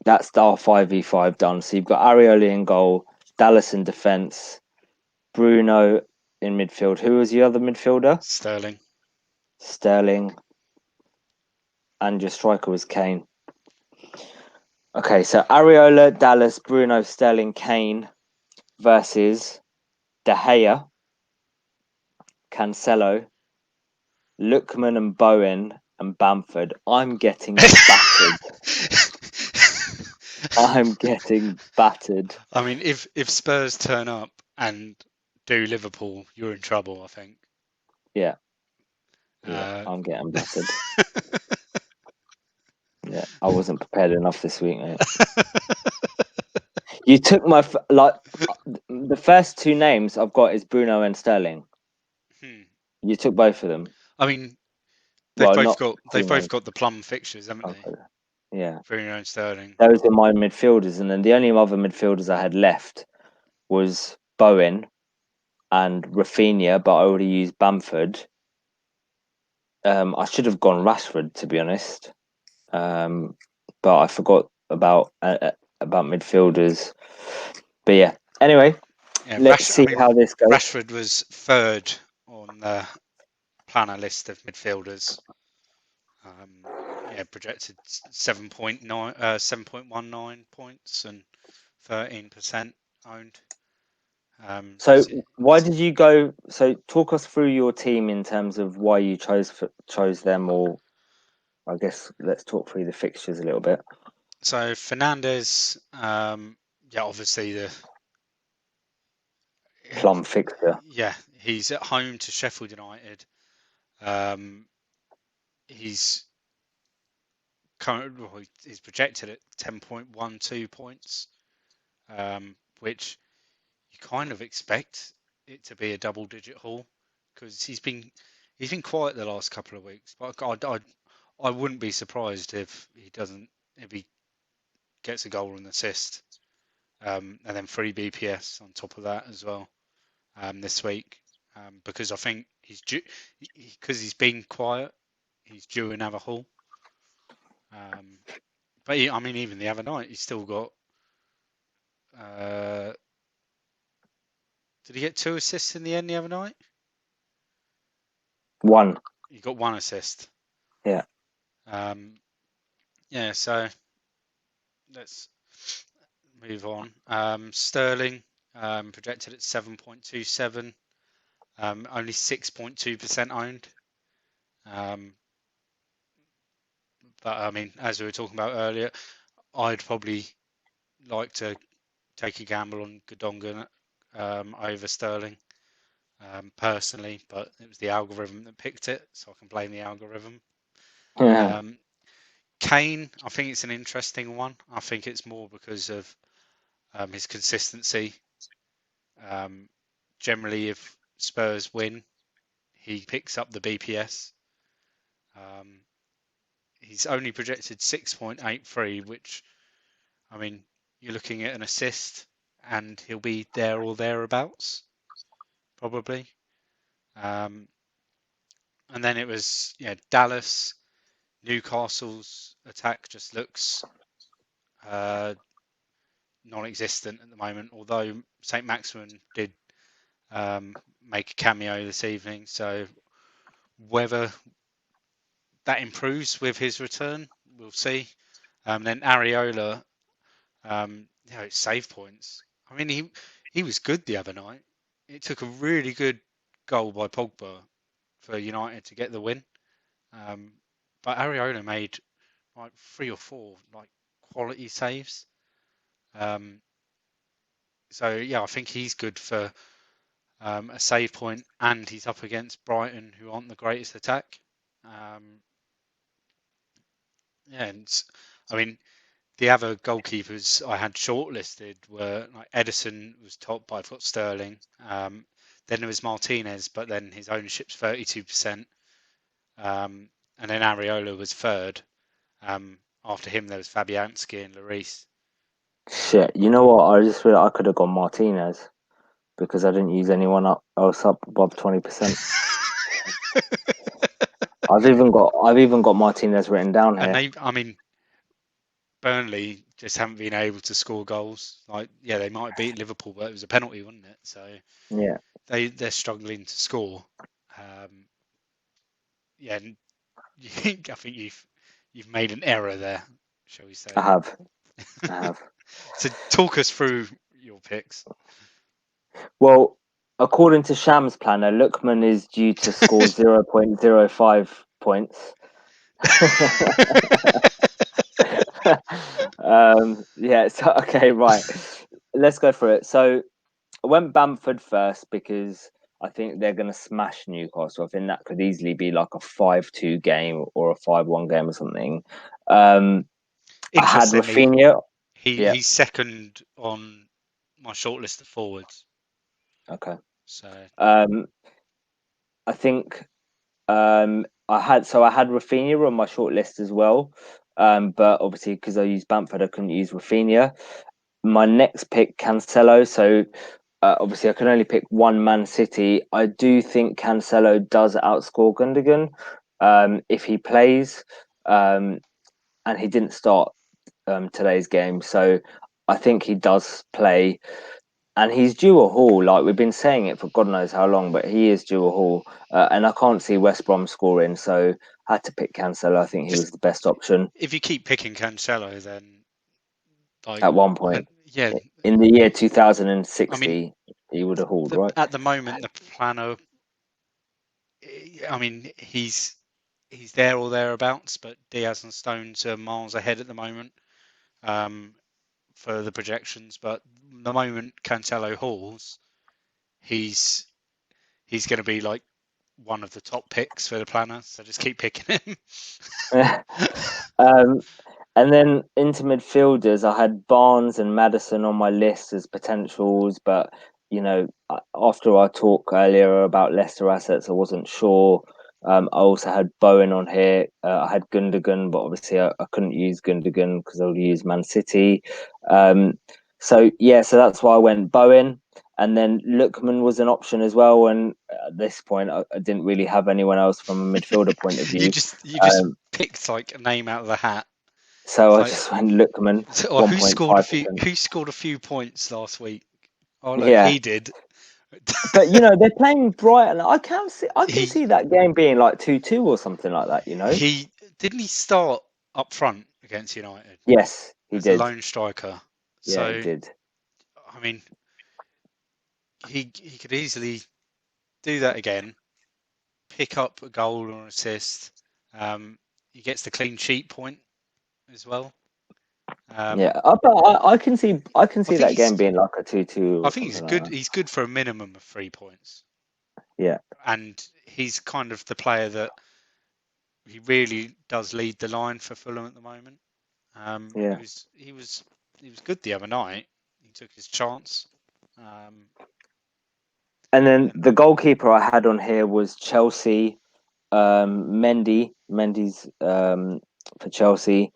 That's our 5v5 done. So you've got Areola in goal, Dallas in defence, Bruno in midfield. Who was the other midfielder? Sterling. Sterling. And your striker was Kane. Okay, so Areola, Dallas, Bruno, Sterling, Kane versus De Gea, Cancelo, Lookman and Bowen and Bamford. I'm getting battered. I'm getting battered. I mean, if Spurs turn up and do Liverpool, you're in trouble, I think. Yeah, Uh, I'm getting battered. Yeah, I wasn't prepared enough this week, mate. You took my the first two names I've got is Bruno and Sterling. You took both of them. I mean, Well, not they've full both names. got the plum fixtures, haven't they? Okay. Yeah, Bruno and Sterling. those are my midfielders, and then the only other midfielders I had left was Bowen and Rafinha, but I already used Bamford. I should have gone Rashford, to be honest, but I forgot about midfielders. But yeah, anyway, Yeah, let's see how this goes. Rashford was third on the planner list of midfielders. Yeah, projected 7.19 points and 13% owned. So why did you go? So talk us through your team in terms of why you chose them, or I guess let's talk through the fixtures a little bit. So Fernandez, yeah, obviously Plum fixture. yeah, he's at home to Sheffield United. He's currently he's projected at 10.12 points, which you kind of expect it to be a double-digit haul because he's been quiet the last couple of weeks. But I wouldn't be surprised if he gets a goal and assist, and then 3 BPS on top of that as well this week, because I think he's due because he's been quiet. He's due another haul. But I mean, even the other night, he's still got. Did he get 2 assists in the end the other night? One. He got 1 assist. Yeah. Yeah. So let's move on. Sterling projected at 7.27, only 6.2% owned. But I mean, as we were talking about earlier, I'd probably like to take a gamble on Gundogan over Sterling personally, but it was the algorithm that picked it, so I can blame the algorithm. Yeah. Kane, I think it's an interesting one. I think it's more because of his consistency. Generally, if Spurs win, he picks up the BPS. He's only projected 6.83, which, I mean, you're looking at an assist, and he'll be there or thereabouts, probably. And then it was Dallas. Newcastle's attack just looks non-existent at the moment. Although St. Maximin did make a cameo this evening, so whether that improves with his return, we'll see. Then Areola, save points. I mean, he was good the other night. It took a really good goal by Pogba for United to get the win. But Areola made like 3 or 4 like quality saves. So yeah, I think he's good for a save point, and he's up against Brighton, who aren't the greatest attack. Yeah, and I mean the other goalkeepers I had shortlisted were like Edison was top, but I've got Sterling. Then there was Martinez, but then his ownership's 32%. And then Areola was third. After him, there was Fabianski and Lloris. Shit. You know what? I just realized I could have gone Martinez because I didn't use anyone else up above 20%. I've even got Martinez written down And here. I mean, Burnley just haven't been able to score goals. Like, yeah, they might have beat Liverpool, but it was a penalty, wasn't it? So Yeah, they're struggling to score. Yeah, and I think you've made an error there, shall we I say? have. I have. So talk us through your picks. Well, according to Sham's planner, Lookman is due to score 0.05 points. Yeah, so okay, right. Let's go through it. So I went Bamford first because I think they're going to smash Newcastle. I think that could easily be like a 5-2 game or a 5-1 game or something. I had Interestingly, Rafinha. Yeah, he's second on my shortlist of forwards. okay. So Um, I think I had Rafinha on my short list as well. But obviously because I used Bamford, I couldn't use Rafinha. My next pick, Cancelo. So obviously I can only pick one Man City. I do think Cancelo does outscore Gundogan if he plays. And he didn't start today's game, so I think he does play. And he's due a haul. Like we've been saying it for God knows how long, but he is due a haul. And I can't see West Brom scoring, so I had to pick Cancelo. I think he just was the best option if you keep picking Cancelo, then like, at one point. yeah, In the year I mean, 2060, he would have hauled, right? at the moment the planner, I mean, he's there or thereabouts, but Diaz and Stones are miles ahead at the moment um, for the projections. But the moment Cancelo hauls, he's he's going to be like one of the top picks for the planner. So just keep picking him. um, And then into midfielders, I had Barnes and Madison on my list as potentials, but after our talk earlier about Leicester assets, I wasn't sure. I also had Bowen on here. I had Gundogan, but obviously I couldn't use Gundogan because I would use Man City. So yeah, so that's why I went Bowen, and then Lookman was an option as well. And at this point, I didn't really have anyone else from a midfielder point of you view. just picked like a name out of the hat. So It's I like, just went Lookman, oh, one point five percent. who scored a few points last week? Oh look, Yeah, he did. but they're playing Brighton. I can he see that game being like 2-2 or something like that. he didn't he start up front against United Yes, he as a did. lone striker. Yeah, he So did. I mean, he could easily do that again, pick up a goal or an assist. He gets the clean sheet point as well. Yeah, Um, I can I see think that game he's being like a 2-2 I or think he's something like good. that. He's good for a minimum of 3 points, Yeah, and he's kind of the player that he really does lead the line for Fulham at the moment. He yeah. was he was good the other night. He took his chance. Um, And then and the goalkeeper I had on here was Chelsea, Mendy's for Chelsea.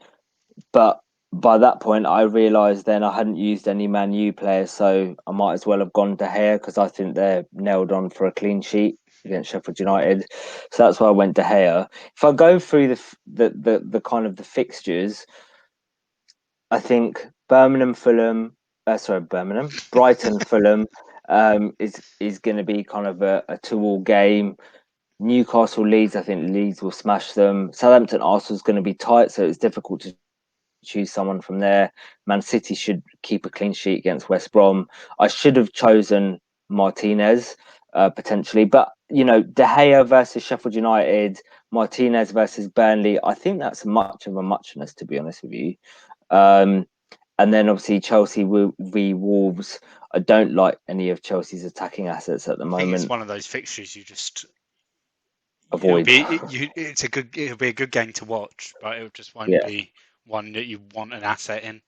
But by that point, I realised then I hadn't used any Man U players, so I might as well have gone De Gea because I think they're nailed on for a clean sheet against Sheffield United. So that's why I went De Gea. If I go through the kind of the fixtures, I think Brighton, Fulham is going to be kind of a 2-2 game. Newcastle Leeds, I think Leeds will smash them. Southampton Arsenal is going to be tight, so it's difficult to choose someone from there. Man City should keep a clean sheet against West Brom. I should have chosen Martinez potentially, but De Gea versus Sheffield United, Martinez versus Burnley. I think that's much of a muchness, to be honest with you. Um, and then obviously Chelsea v Wolves. I don't like any of Chelsea's attacking assets at the I think it's moment. one of those fixtures you just Avoid. it'll be a good game to watch, but it just won't Yeah. be one that you want an asset in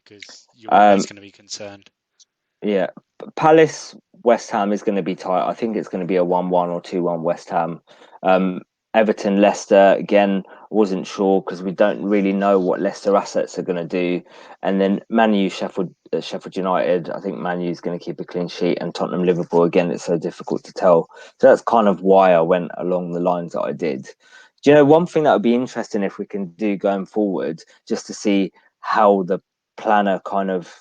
because you're always Um, going to be concerned. Yeah, Palace West Ham is going to be tight. I think it's going to be a 1-1 or 2-1 West Ham. Um, Everton Leicester again wasn't sure because we don't really know what Leicester assets are going to do. And then Man U Sheffield United. I think Man U is going to keep a clean sheet, and Tottenham Liverpool again. It's so difficult to tell. So that's kind of why I went along the lines that I did. Do you know one thing that would be interesting if we can do going forward, just to see how Planner kind of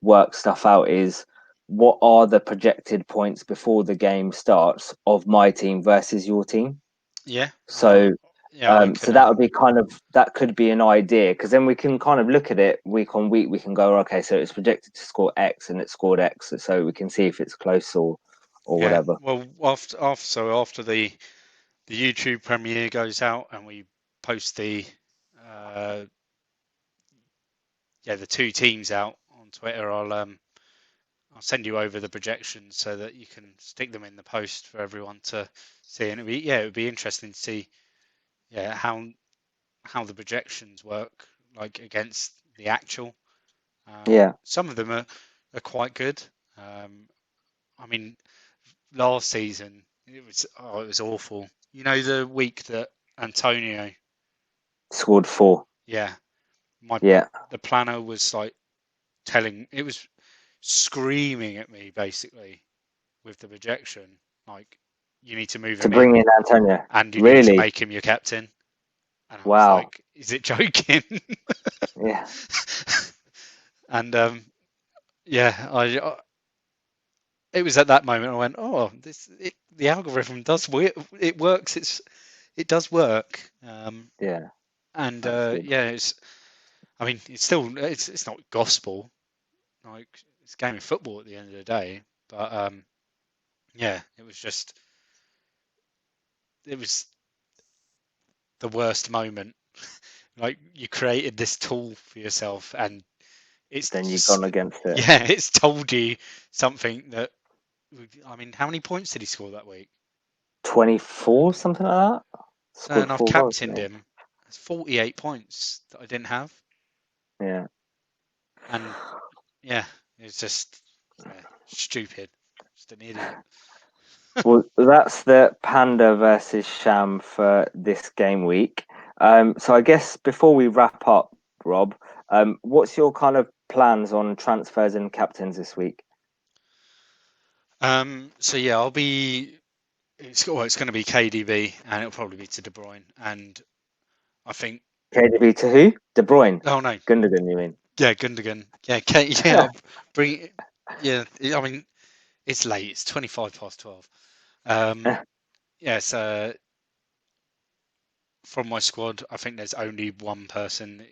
work stuff out is what are the projected points before the game starts of my team versus your team. Yeah. So Yeah, I so can. that would be that could be an idea, because then we can kind of look at it week on week. We can go, okay, so it's projected to score X and it scored X, so we can see if it's close or Yeah. whatever. Well, after the YouTube premiere goes out and we post uh, the two teams out on Twitter, I'll send you over the projections so that you can stick them in the post for everyone to see. And it would be interesting to see how the projections work like against the actual. Yeah, Some of them are quite good. I mean, last season it was awful. You know, the week that Antonio, scored 4. yeah, my Yeah, the planner was like it was screaming at me basically with the projection, like you need to move to him bring in in Antonio. and you need to Really? make him your captain. And I was Wow. like, is it joking? Yeah. And I it was at that moment I went, oh, the algorithm does work. It works. It does work. Yeah, And that's good. yeah, I mean, it's not gospel. Like it's a game of football at the end of the day. But yeah, it was the worst moment. Like you created this tool for yourself, and it's Then you've just gone against it. yeah, it's told you something that. I mean, how many points did he score that week? 24, something like that. So, Scored and I've 4 goals, captained didn't him. It's 48 points that I didn't have, he? Yeah. and yeah, it's just stupid, just an idiot. Well, that's the Panda versus Sham for this game week. So I guess before we wrap up, Rob, what's your kind of plans on transfers and captains this week? So yeah, I'll be. It's going to be KDB, and it'll probably be to De Bruyne, and I think. KDB to who? De Bruyne. Oh no, Gundogan, you mean? yeah, Gundogan. Yeah, yeah, I'll bring. Yeah, I mean it's late. It's 25 past 12. Yeah, so from my squad, I think there's only one person that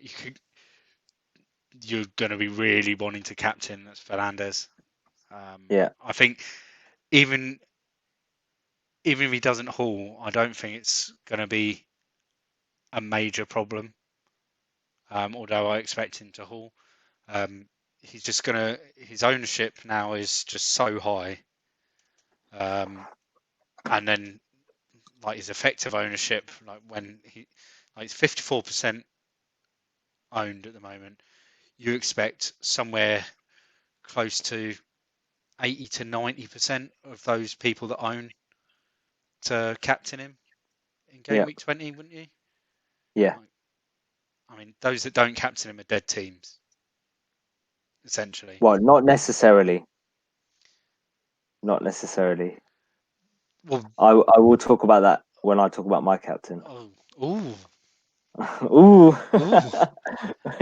you're going to be really wanting to captain. That's Fernandez. Yeah. I think even even if he doesn't haul, I don't think it's going to be a major problem. Although I expect him to haul, he's just gonna his ownership now is just so high, and then like his effective ownership, like when he like it's 54% owned at the moment. You expect somewhere close to 80 to 90% of those people that own to captain him in game Yeah. week 20, wouldn't you? Yeah. Like, I mean, those that don't captain him are dead teams, essentially. Well, not necessarily. Not necessarily. Well, I will talk about that when I talk about my captain. oh, ooh, Ooh. ooh. Are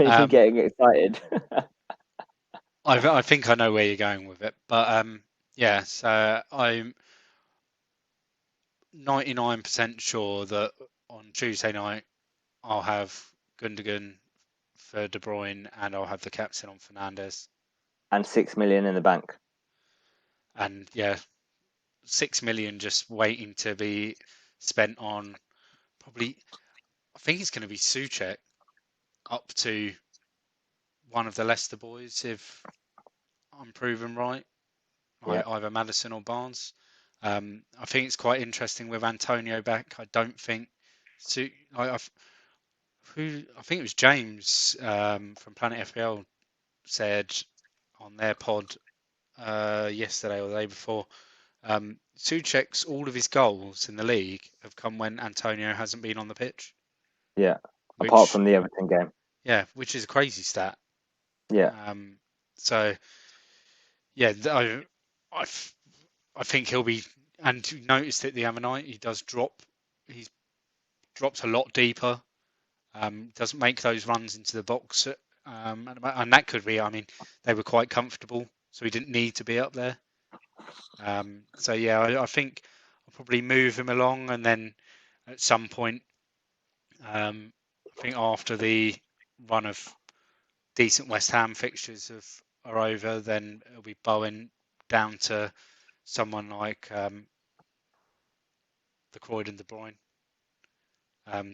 you Um, getting excited? I think I know where you're going with it, but yeah. So I'm 99% sure that on Tuesday night I'll have Gundogan for De Bruyne, and I'll have the captain on Fernandez. And 6 million in the bank. And yeah, 6 million just waiting to be spent on probably. I think it's going to be Souček up to one of the Leicester boys, if I'm proven right, Yeah. like either Madison or Barnes. I think it's quite interesting with Antonio back. I don't think. I think it was James from Planet FPL said on their pod yesterday or the day before. Souček's all of his goals in the league have come when Antonio hasn't been on the pitch, Yeah. Apart which from the Everton game. which is a crazy stat. Yeah. Um, so yeah, I, I think he'll be. And you noticed it the other night. He does drop. He's dropped a lot deeper. Doesn't make those runs into the box and that could be. I mean, they were quite comfortable, so he didn't need to be up there. So yeah, I think I'll probably move him along, and then at some point, I think after the run of decent West Ham fixtures are over, then it'll be bowing down to someone like the Croydon De Bruyne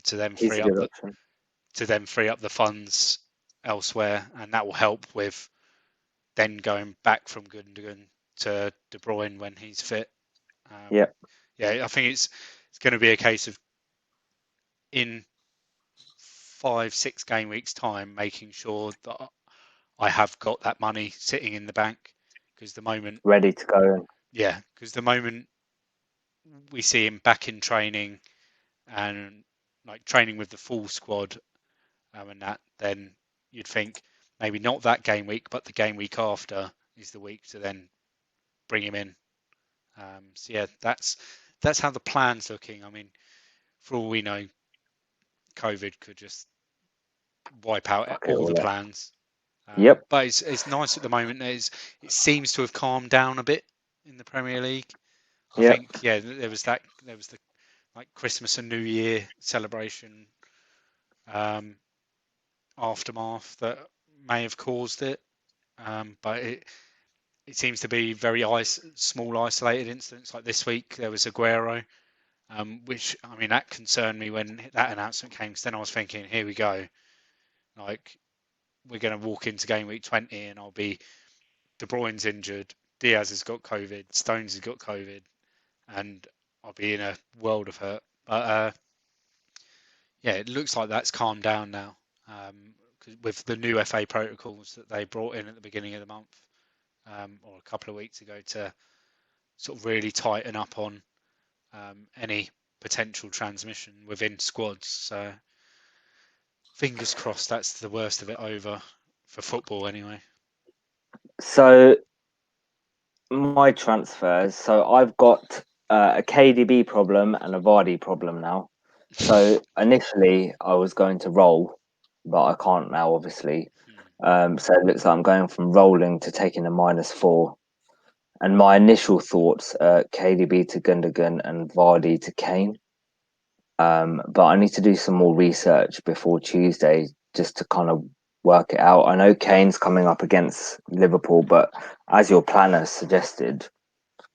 to then He's free a up good the option. funds elsewhere, and that will help with then going back from Gundogan to De Bruyne when he's fit. Yeah, Yeah, I think it's going to be a case of in 5, 6 game weeks time, making sure that I have got that money sitting in the bank, because the moment, ready to go. yeah, because the moment we see him back in training and like training with the full squad, and that, then you'd think maybe not that game week, but the game week after is the week to then bring him in. So yeah, that's how the plan's looking. I mean, for all we know, COVID could just wipe out Fuck it all the all up. plans. Yep. But it's nice at the moment. It seems to have calmed down a bit in the Premier League. I Yep. think yeah, there was the like Christmas and New Year celebration aftermath that may have caused it. But it seems to be very small isolated incidents. Like this week, there was Aguero, which I mean that concerned me when that announcement came. Because then I was thinking, here we go, like we're going to walk into game week 20 and I'll be De Bruyne's injured, Diaz has got COVID, Stones has got COVID, and I'll be in a world of hurt. But yeah, it looks like that's calmed down now, with the new FA protocols that they brought in at the beginning of the month, or a couple of weeks ago, to sort of really tighten up on any potential transmission within squads. So fingers crossed that's the worst of it over for football anyway. So my transfers. So I've got a KDB problem and a Vardy problem now. So initially I was going to roll, but I can't now, obviously. So it looks like I'm going from rolling to taking a -4. And my initial thoughts are KDB to Gundogan and Vardy to Kane. But I need to do some more research before Tuesday just to kind of work it out. I know Kane's coming up against Liverpool, but as your planner suggested,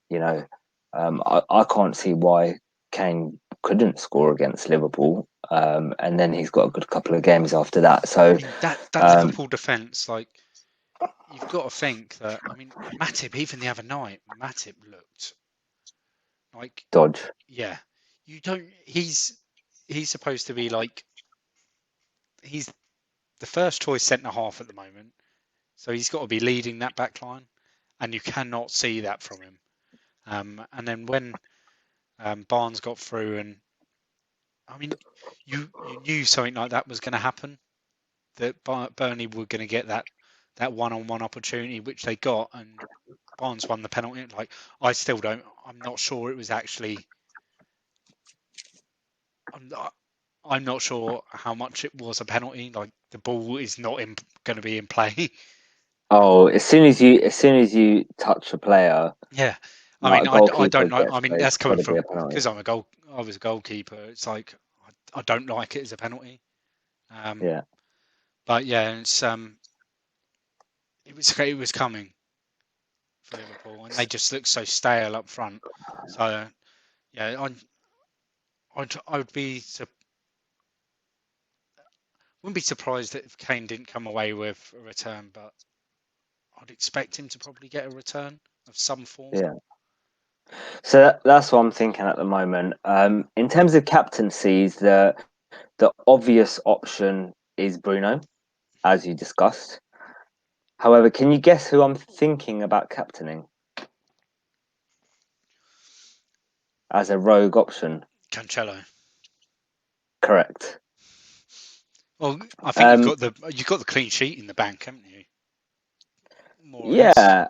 you know, I can't see why Kane couldn't score against Liverpool. And then he's got a good couple of games after that. I So, mean that um, Liverpool defence, like you've got to think that. I mean, Matip, even the other night, Matip looked like, Dodge. yeah, you don't. He's supposed to be like, he's the first choice centre half at the moment, so he's got to be leading that back line, and you cannot see that from him. And then when Barnes got through, and I mean, you knew something like that was going to happen, that Burnley were going to get that one-on-one opportunity, which they got, and Barnes won the penalty. Like, I still don't. I'm not sure it was actually. I'm not sure how much it was a penalty. Like, the ball is not going to be in play. Oh, as soon as you touch a player, Yeah, I like mean, a I goalkeeper don't know. I gets, mean, it's that's got coming to be a from, penalty. because I was a goalkeeper. It's like I don't like it as a penalty. Um, Yeah. but yeah, it was coming for Liverpool, and they just looked so stale up front. So yeah, I would be wouldn't be surprised if Kane didn't come away with a return, but I'd expect him to probably get a return of some form. Yeah. So that's what I'm thinking at the moment. In terms of captaincies, the obvious option is Bruno, as you discussed. However, can you guess who I'm thinking about captaining as a rogue option? Cancelo. Correct. Well, I think Um, you've got the clean sheet in the bank, haven't you? More or less. yeah,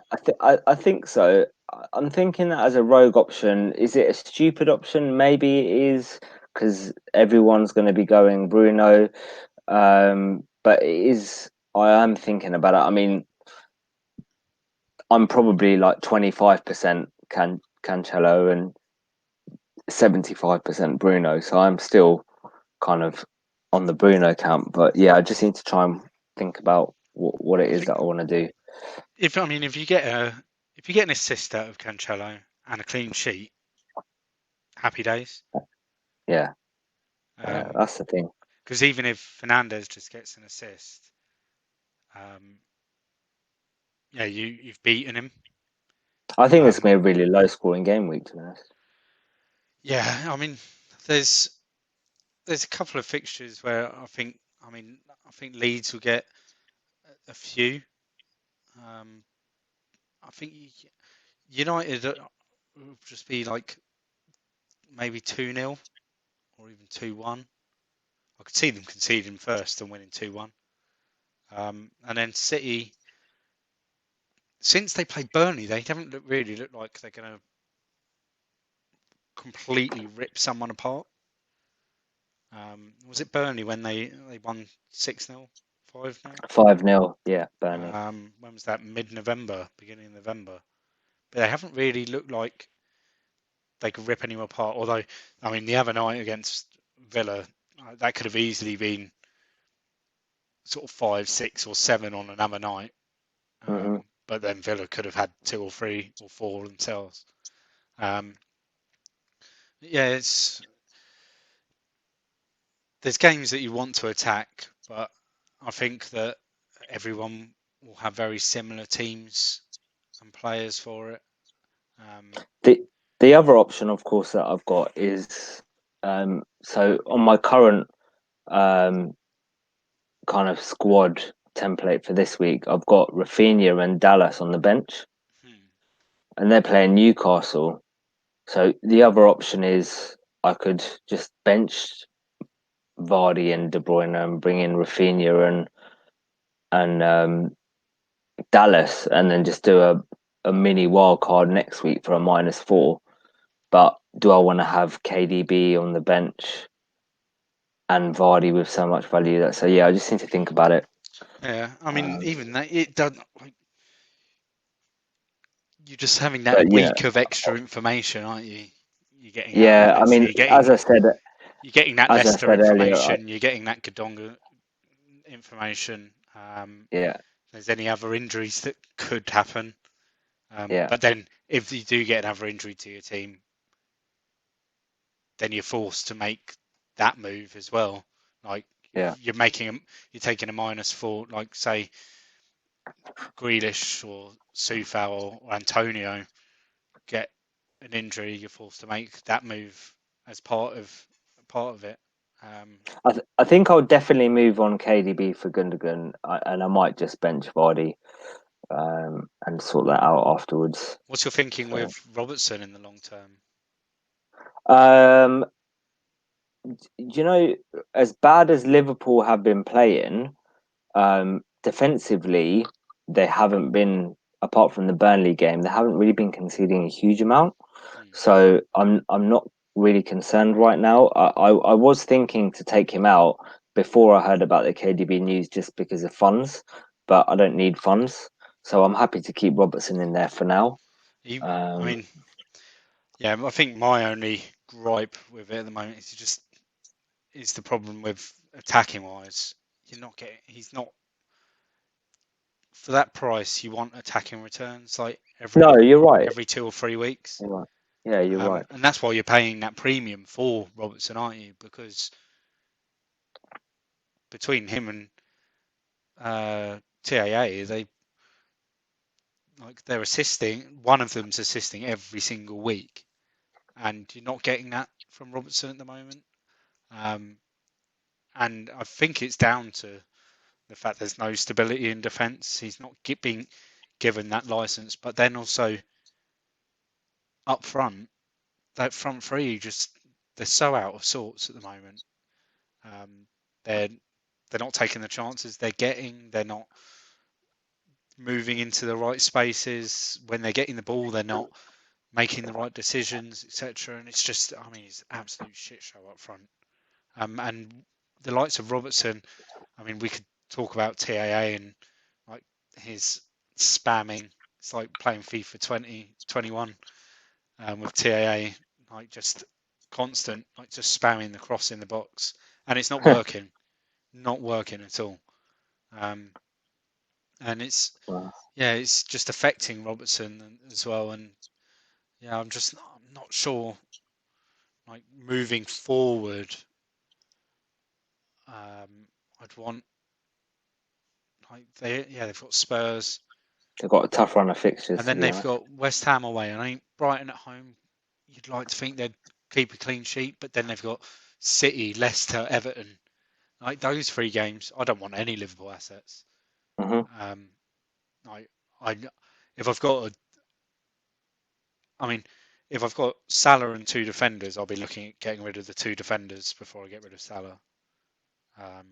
I think so. I'm thinking that as a rogue option. Is it a stupid option? Maybe it is because everyone's going to be going Bruno. But it is. I am thinking about it. I mean, I'm probably like 25% Cancelo and 75% Bruno, so I'm still kind of on the Bruno camp. But yeah, I just need to try and think about what it I is that think I want to do. if you get an assist out of Cancelo and a clean sheet, happy days. Yeah, yeah, Um, that's the thing. Because even if Fernandez just gets an assist, um, yeah, you've beaten him. I think this Um, may be a really low scoring game week, to be honest. yeah, I mean, there's there's a couple of fixtures where I think Leeds will get a few. Um, I think United will just be like maybe 2-0 or even 2-1. I could see them conceding first and winning 2-1. And then City, since they played Burnley, they haven't really looked like they're going to completely rip someone apart. Was it Burnley when they won 6-0, 5-0? 5-0, yeah, Burnley. When was that? Mid-November, beginning of November. But they haven't really looked like they could rip anyone apart. Although, I mean, the other night against Villa, that could have easily been sort of 5, 6, or 7 on another night. Hmm. But then Villa could have had 2 or 3 or 4 themselves. Um, yeah, there's games that you want to attack, but I think that everyone will have very similar teams and players for it. Um, The the other option, of course, that I've got is so on my current um kind of squad template for this week, I've got Rafinha and Dallas on the bench, hmm, and they're playing Newcastle. So the other option is I could just bench Vardy and De Bruyne and bring in Rafinha and Dallas, and then just do a mini wild card next week for a -4. But do I want to have KDB on the bench and Vardy with so much value? That so yeah, I just need to think about it. yeah, I mean, Um, even that it doesn't. Like, you're just having that but week of extra information, aren't you? You're getting out of yeah, I it. So mean, you're getting that as I Leicester said earlier, information. You're getting that Gadonga information. yeah, If there's any other injuries that could happen. yeah, But then, if you do get another injury to your team, then you're forced to make that move as well. Like yeah. you're taking a -4, like say Grealish or Sufal or Antonio get an injury, you're forced to make that move as part of it. Um, I think I'll definitely move on KDB for Gundogan, and I might just bench Vardy and sort that out afterwards. what's your thinking So, with Robertson in the long term? um, you know, as bad as Liverpool have been playing, defensively, they haven't been, apart from the Burnley game, they haven't really been conceding a huge amount. Hmm. So I'm not really concerned right now. I was thinking to take him out before I heard about the KDB news just because of funds, but I don't need funds. So I'm happy to keep Robertson in there for now. I Um, mean, yeah, I think my only gripe with it at the moment is the problem with attacking wise. He's not for that price. You want attacking returns like no, you're right. every 2 or 3 weeks. You're right. Yeah, you're right. And that's why you're paying that premium for Robertson, aren't you? Because between him and TAA, they're assisting. One of them's assisting every single week, and you're not getting that from Robertson at the moment. Um, and I think it's down to the fact there's no stability in defence. He's not being given that license, but then also up front, that front three they're so out of sorts at the moment. Um, they're they're not taking the chances they're getting. They're not moving into the right spaces. When they're getting the ball, they're not making the right decisions, etc. And it's just, I mean, it's absolute shit show up front. And the likes of Robertson, I mean, we could. talk about TAA and like his spamming. It's like playing FIFA 2021 with TAA, like just constant, like just spamming the cross in the box, and it's not working, not working at all. And it's Wow. yeah, it's just affecting Robertson as well. And yeah, I'm not sure. Like moving forward, I'd want like they've got Spurs, They've got a tough run of fixtures, and to then be they've honest. got West Ham away, and I think Brighton at home. You'd like to think they'd keep a clean sheet, but then they've got City, Leicester, Everton. Like those three games, I don't want any Liverpool assets. Hmm. Um, I, I, if I've got I mean, if I've got Salah and two defenders, I'll be looking at getting rid of the two defenders before I get rid of Salah. Um,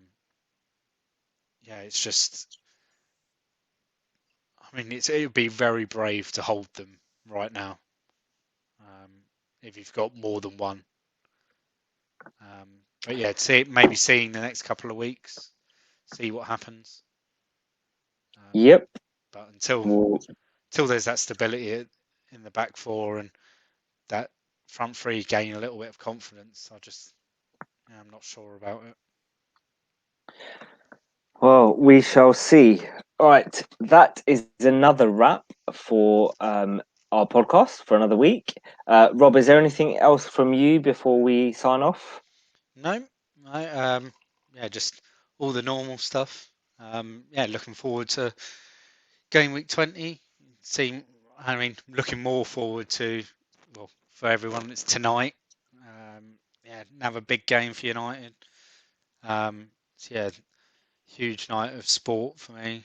yeah, it's just, I mean, it would be very brave to hold them right now. If you've got more than one. But yeah, maybe seeing the next couple of weeks, see what happens. Yep. But until Well, there's that stability in the back four and that front three gain a little bit of confidence, I'm not sure about it. well, we shall see. All right, that is another wrap for our podcast for another week. Rob, is there anything else from you before we sign off? No, yeah, just all the normal stuff. Yeah, looking forward to game week 20. Looking more forward to, well, for everyone, it's tonight. Yeah, another big game for United. So yeah, huge night of sport for me.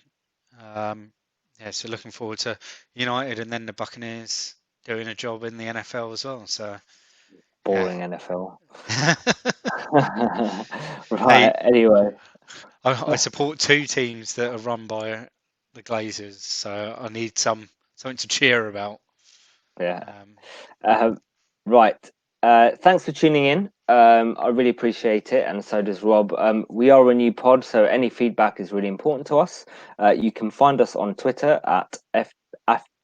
Yeah, so looking forward to United and then the Buccaneers doing a job in the NFL as well. So yeah, Boring NFL. hey, Right. Anyway. I support two teams that are run by the Glazers, so I need something to cheer about. Yeah. Um, Um, right. Thanks for tuning in. I really appreciate it, and so does Rob. We are a new pod, so any feedback is really important to us. You can find us on Twitter at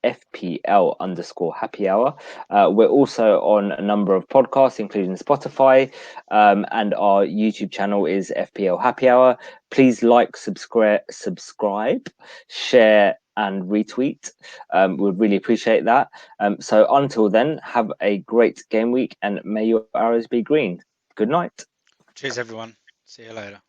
FPL underscore happy hour. We're also on a number of podcasts, including Spotify, and our YouTube channel is FPL Happy Hour. Please like, subscribe, share, and retweet. We'd really appreciate that. So until then, have a great game week and may your arrows be green. Good night. cheers, everyone. See you later.